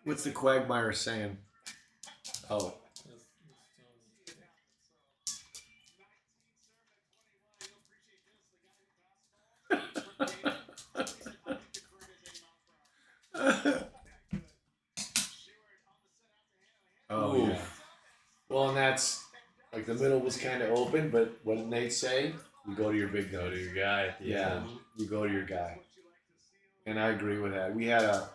what's the quagmire saying? Oh. Oh Ooh. yeah. Well, and that's like the middle was kind of open, but what did Nate say? You go to your big Go guy. to your guy at the Yeah, end. you go to your guy. And I agree with that. We had a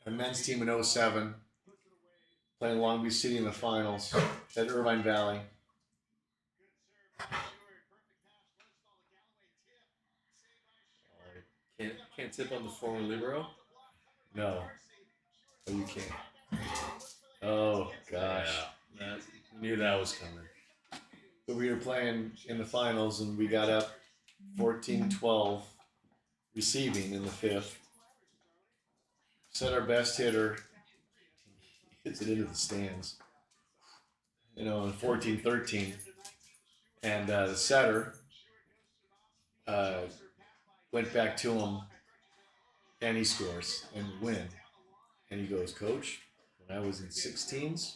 men's team in 07 playing Long Beach City in the finals at Irvine Valley. Can't tip on the former libero. No. Oh, you can't. Oh gosh. Yeah, knew that was coming. So we were playing in the finals and we got up 14-12 receiving in the fifth. Set our best hitter. Hits it into the stands. In 14-13. And the setter went back to him and he scores and we win. And he goes, Coach, when I was in 16s,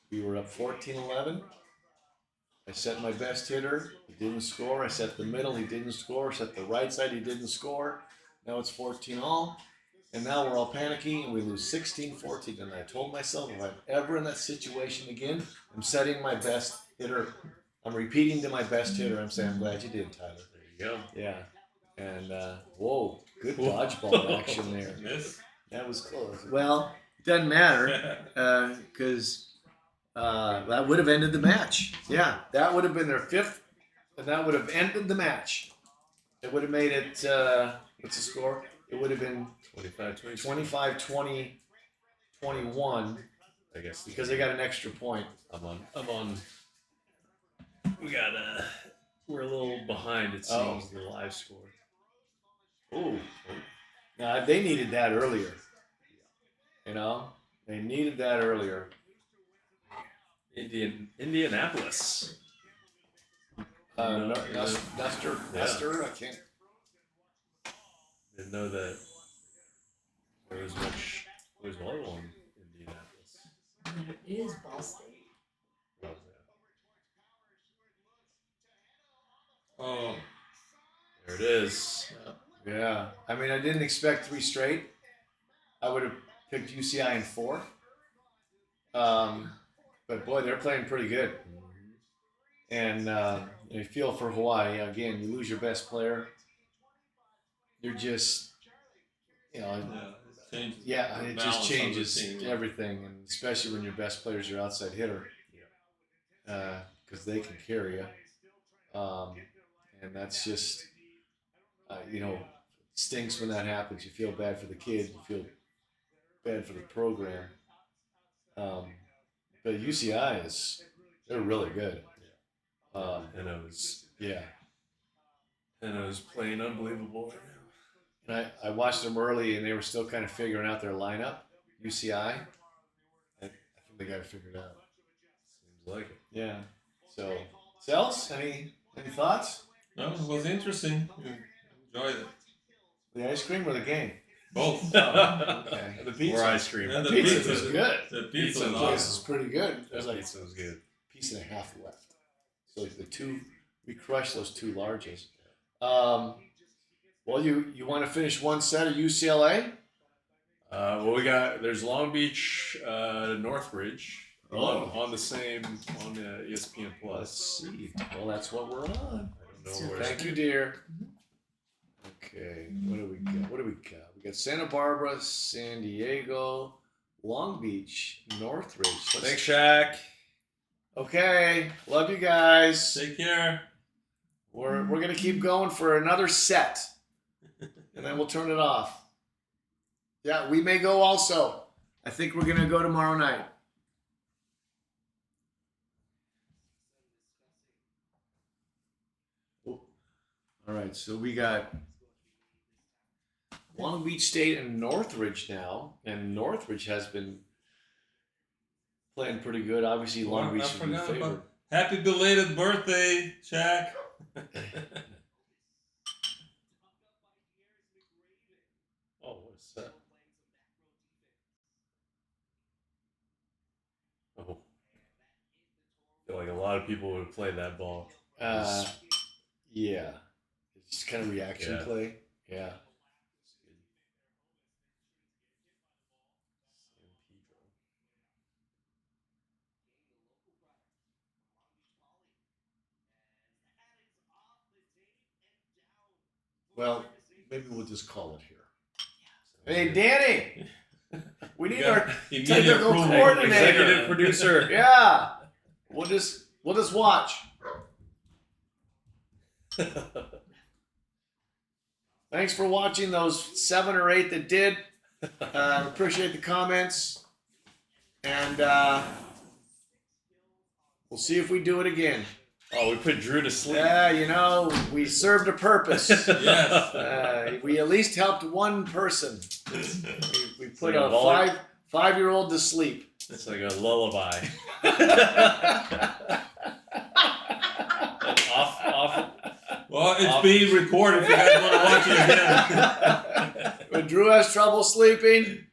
we were up 14-11. I set my best hitter. He didn't score. I set the middle. He didn't score. I set the right side. He didn't score. Now it's 14-all. And now we're all panicky and we lose 16-14. And I told myself, if I'm ever in that situation again, I'm setting my best hitter. I'm repeating to my best hitter. I'm saying, I'm glad you did, Tyler. There you go. Yeah. And, whoa, good dodgeball action there. Miss? That was close. Well, it doesn't matter because that would have ended the match. Yeah, that would have been their fifth, and that would have ended the match. It would have made it, what's the score? It would have been 25-20, 21, I guess. because they got an extra point. I'm on. We're a little behind, it Oh. seems, the live score. Ooh. Now, they needed that earlier. They needed that earlier. Indianapolis. Nestor, I can't. Didn't know that there was much boys volleyball in Indianapolis. There is Ball State. Oh, Oh, there it is. Yeah. I mean, I didn't expect 3 straight. I would have picked UCI in 4. But boy, they're playing pretty good. And you feel for Hawaii. Again, you lose your best player. You're just, yeah, it changes. yeah, the it balance just of the changes team. everything. And especially when your best player's your outside hitter. Because they can carry you. And that's just, stinks when that happens. You feel bad for the kid. You feel bad for the program. But UCI they're really good. And it was playing unbelievable right now. And I watched them early, and they were still kind of figuring out their lineup. UCI, I think they got it figured out. Seems like it. Yeah. So, Celso, any thoughts? No, it was interesting. Enjoyed it. The ice cream or the game? Both. Okay. The pizza. More ice cream. And The the pizza pizza was good. The The pizza was place is awesome. pretty good. There's That like pizza was good. a piece and a half left. So like we crushed those 2 larges. Well, you want to finish one set of UCLA? There's Long Beach, Northridge. Oh. On ESPN Plus. Let's see. Well, that's what we're on. I don't know where. Thank you, dear. Okay, what do we got? We got Santa Barbara, San Diego, Long Beach, Northridge. Thanks, Shaq. Okay, love you guys. Take care. We're gonna keep going for another set, and then we'll turn it off. Yeah, we may go also. I think we're gonna go tomorrow night. All right, so we got Long Beach State and Northridge now, and Northridge has been playing pretty good. Obviously, Long Beach I should be forgot favored. about happy belated birthday, Shaq. Oh, what is that? Oh. I feel like a lot of people would play that ball. Yeah, it's just kind of reaction Yeah. play. Yeah. Well, maybe we'll just call it here. Hey, Danny, we need our Immediate technical approval. coordinator. Executive producer. Yeah, we'll just watch. Thanks for watching those 7 or 8 that did. Appreciate the comments. And we'll see if we do it again. Oh, we put Drew to sleep. Yeah, you know, we served a purpose. Yes. We at least helped one person. We put like a a 5-year-old to sleep. It's like a lullaby. off. Well, it's being recorded if you guys want to watch it again. When Drew has trouble sleeping,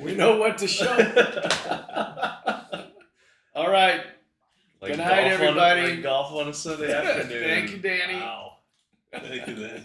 we know what to show. All right. Like Good night, everybody. Like golf on a Sunday afternoon. Thank you, Danny. Wow. Thank you, Dan.